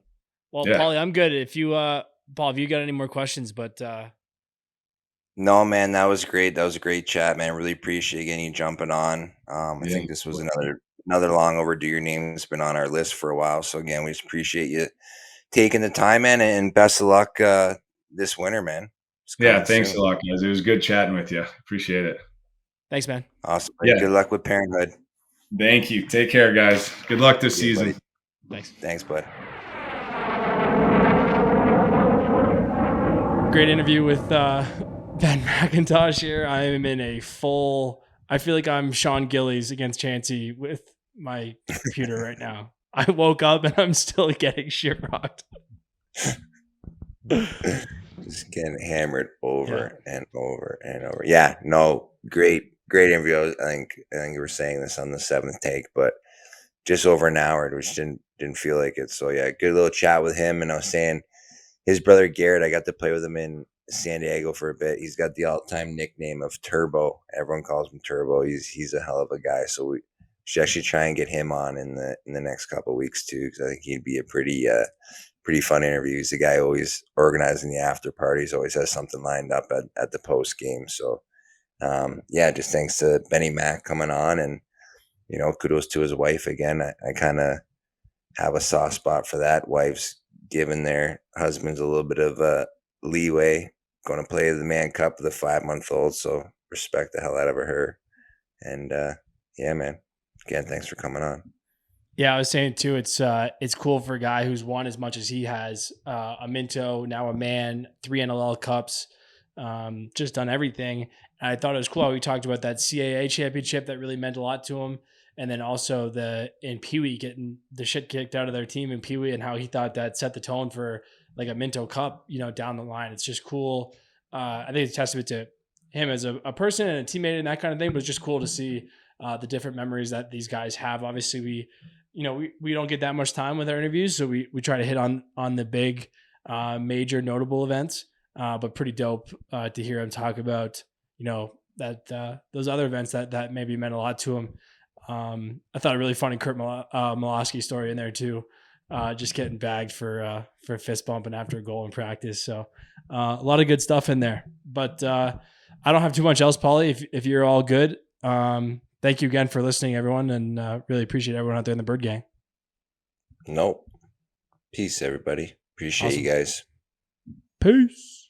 Well, yeah. Paulie, I'm good. If you Paul, have you got any more questions? But no, man, that was great. That was a great chat, man. Really appreciate getting you jumping on. I think this was another long overdue. Your name's been on our list for a while. So again, we just appreciate you taking the time, man, and best of luck this winter, man. Yeah, thanks a lot, guys. It was good chatting with you. Appreciate it. Thanks, man. Awesome. Yeah. Good luck with parenthood. Thank you. Take care, guys. Good luck this season. Buddy. Thanks, bud. Great interview with Ben McIntosh here. I am in a full, I feel like I'm Sean Gillies against Chansey with my computer right now. I woke up and I'm still getting shit rocked. Just getting hammered over and over and over. Yeah, no, great interview. I think you were saying this on the 7th take, but just over an hour, which didn't feel like it. So yeah, good little chat with him. And I was saying his brother Garrett, I got to play with him in San Diego for a bit. He's got the all-time nickname of Turbo. Everyone calls him Turbo. He's a hell of a guy. So we should actually try and get him on in the next couple of weeks too, because I think he'd be a pretty fun interview. He's the guy always organizing the after parties, always has something lined up at the post game. So just thanks to Benny Mac coming on, and kudos to his wife again. I kind of have a soft spot for that. Wives giving their husbands a little bit of leeway, going to play the Mann Cup with a 5-month-old. So respect the hell out of her. And man, again, thanks for coming on. Yeah, I was saying too, it's cool for a guy who's won as much as he has, a Minto, now a Man, 3 NLL Cups, just done everything. And I thought it was cool how we talked about that CAA championship that really meant a lot to him. And then also in Pee Wee getting the shit kicked out of their team in Pee Wee, and how he thought that set the tone for like a Minto Cup, down the line. It's just cool. I think it's a testament to him as a person and a teammate and that kind of thing, but it's just cool to see the different memories that these guys have. Obviously we don't get that much time with our interviews, so we try to hit on the big major notable events, but pretty dope to hear him talk about that those other events that maybe meant a lot to him. I thought a really funny Kurt Malosky story in there too, just getting bagged for fist bumping after a goal in practice. So a lot of good stuff in there, but I don't have too much else, Paulie. If you're all good, thank you again for listening, everyone, and really appreciate everyone out there in the Bird Gang. Nope. Peace, everybody. Appreciate you guys. Peace.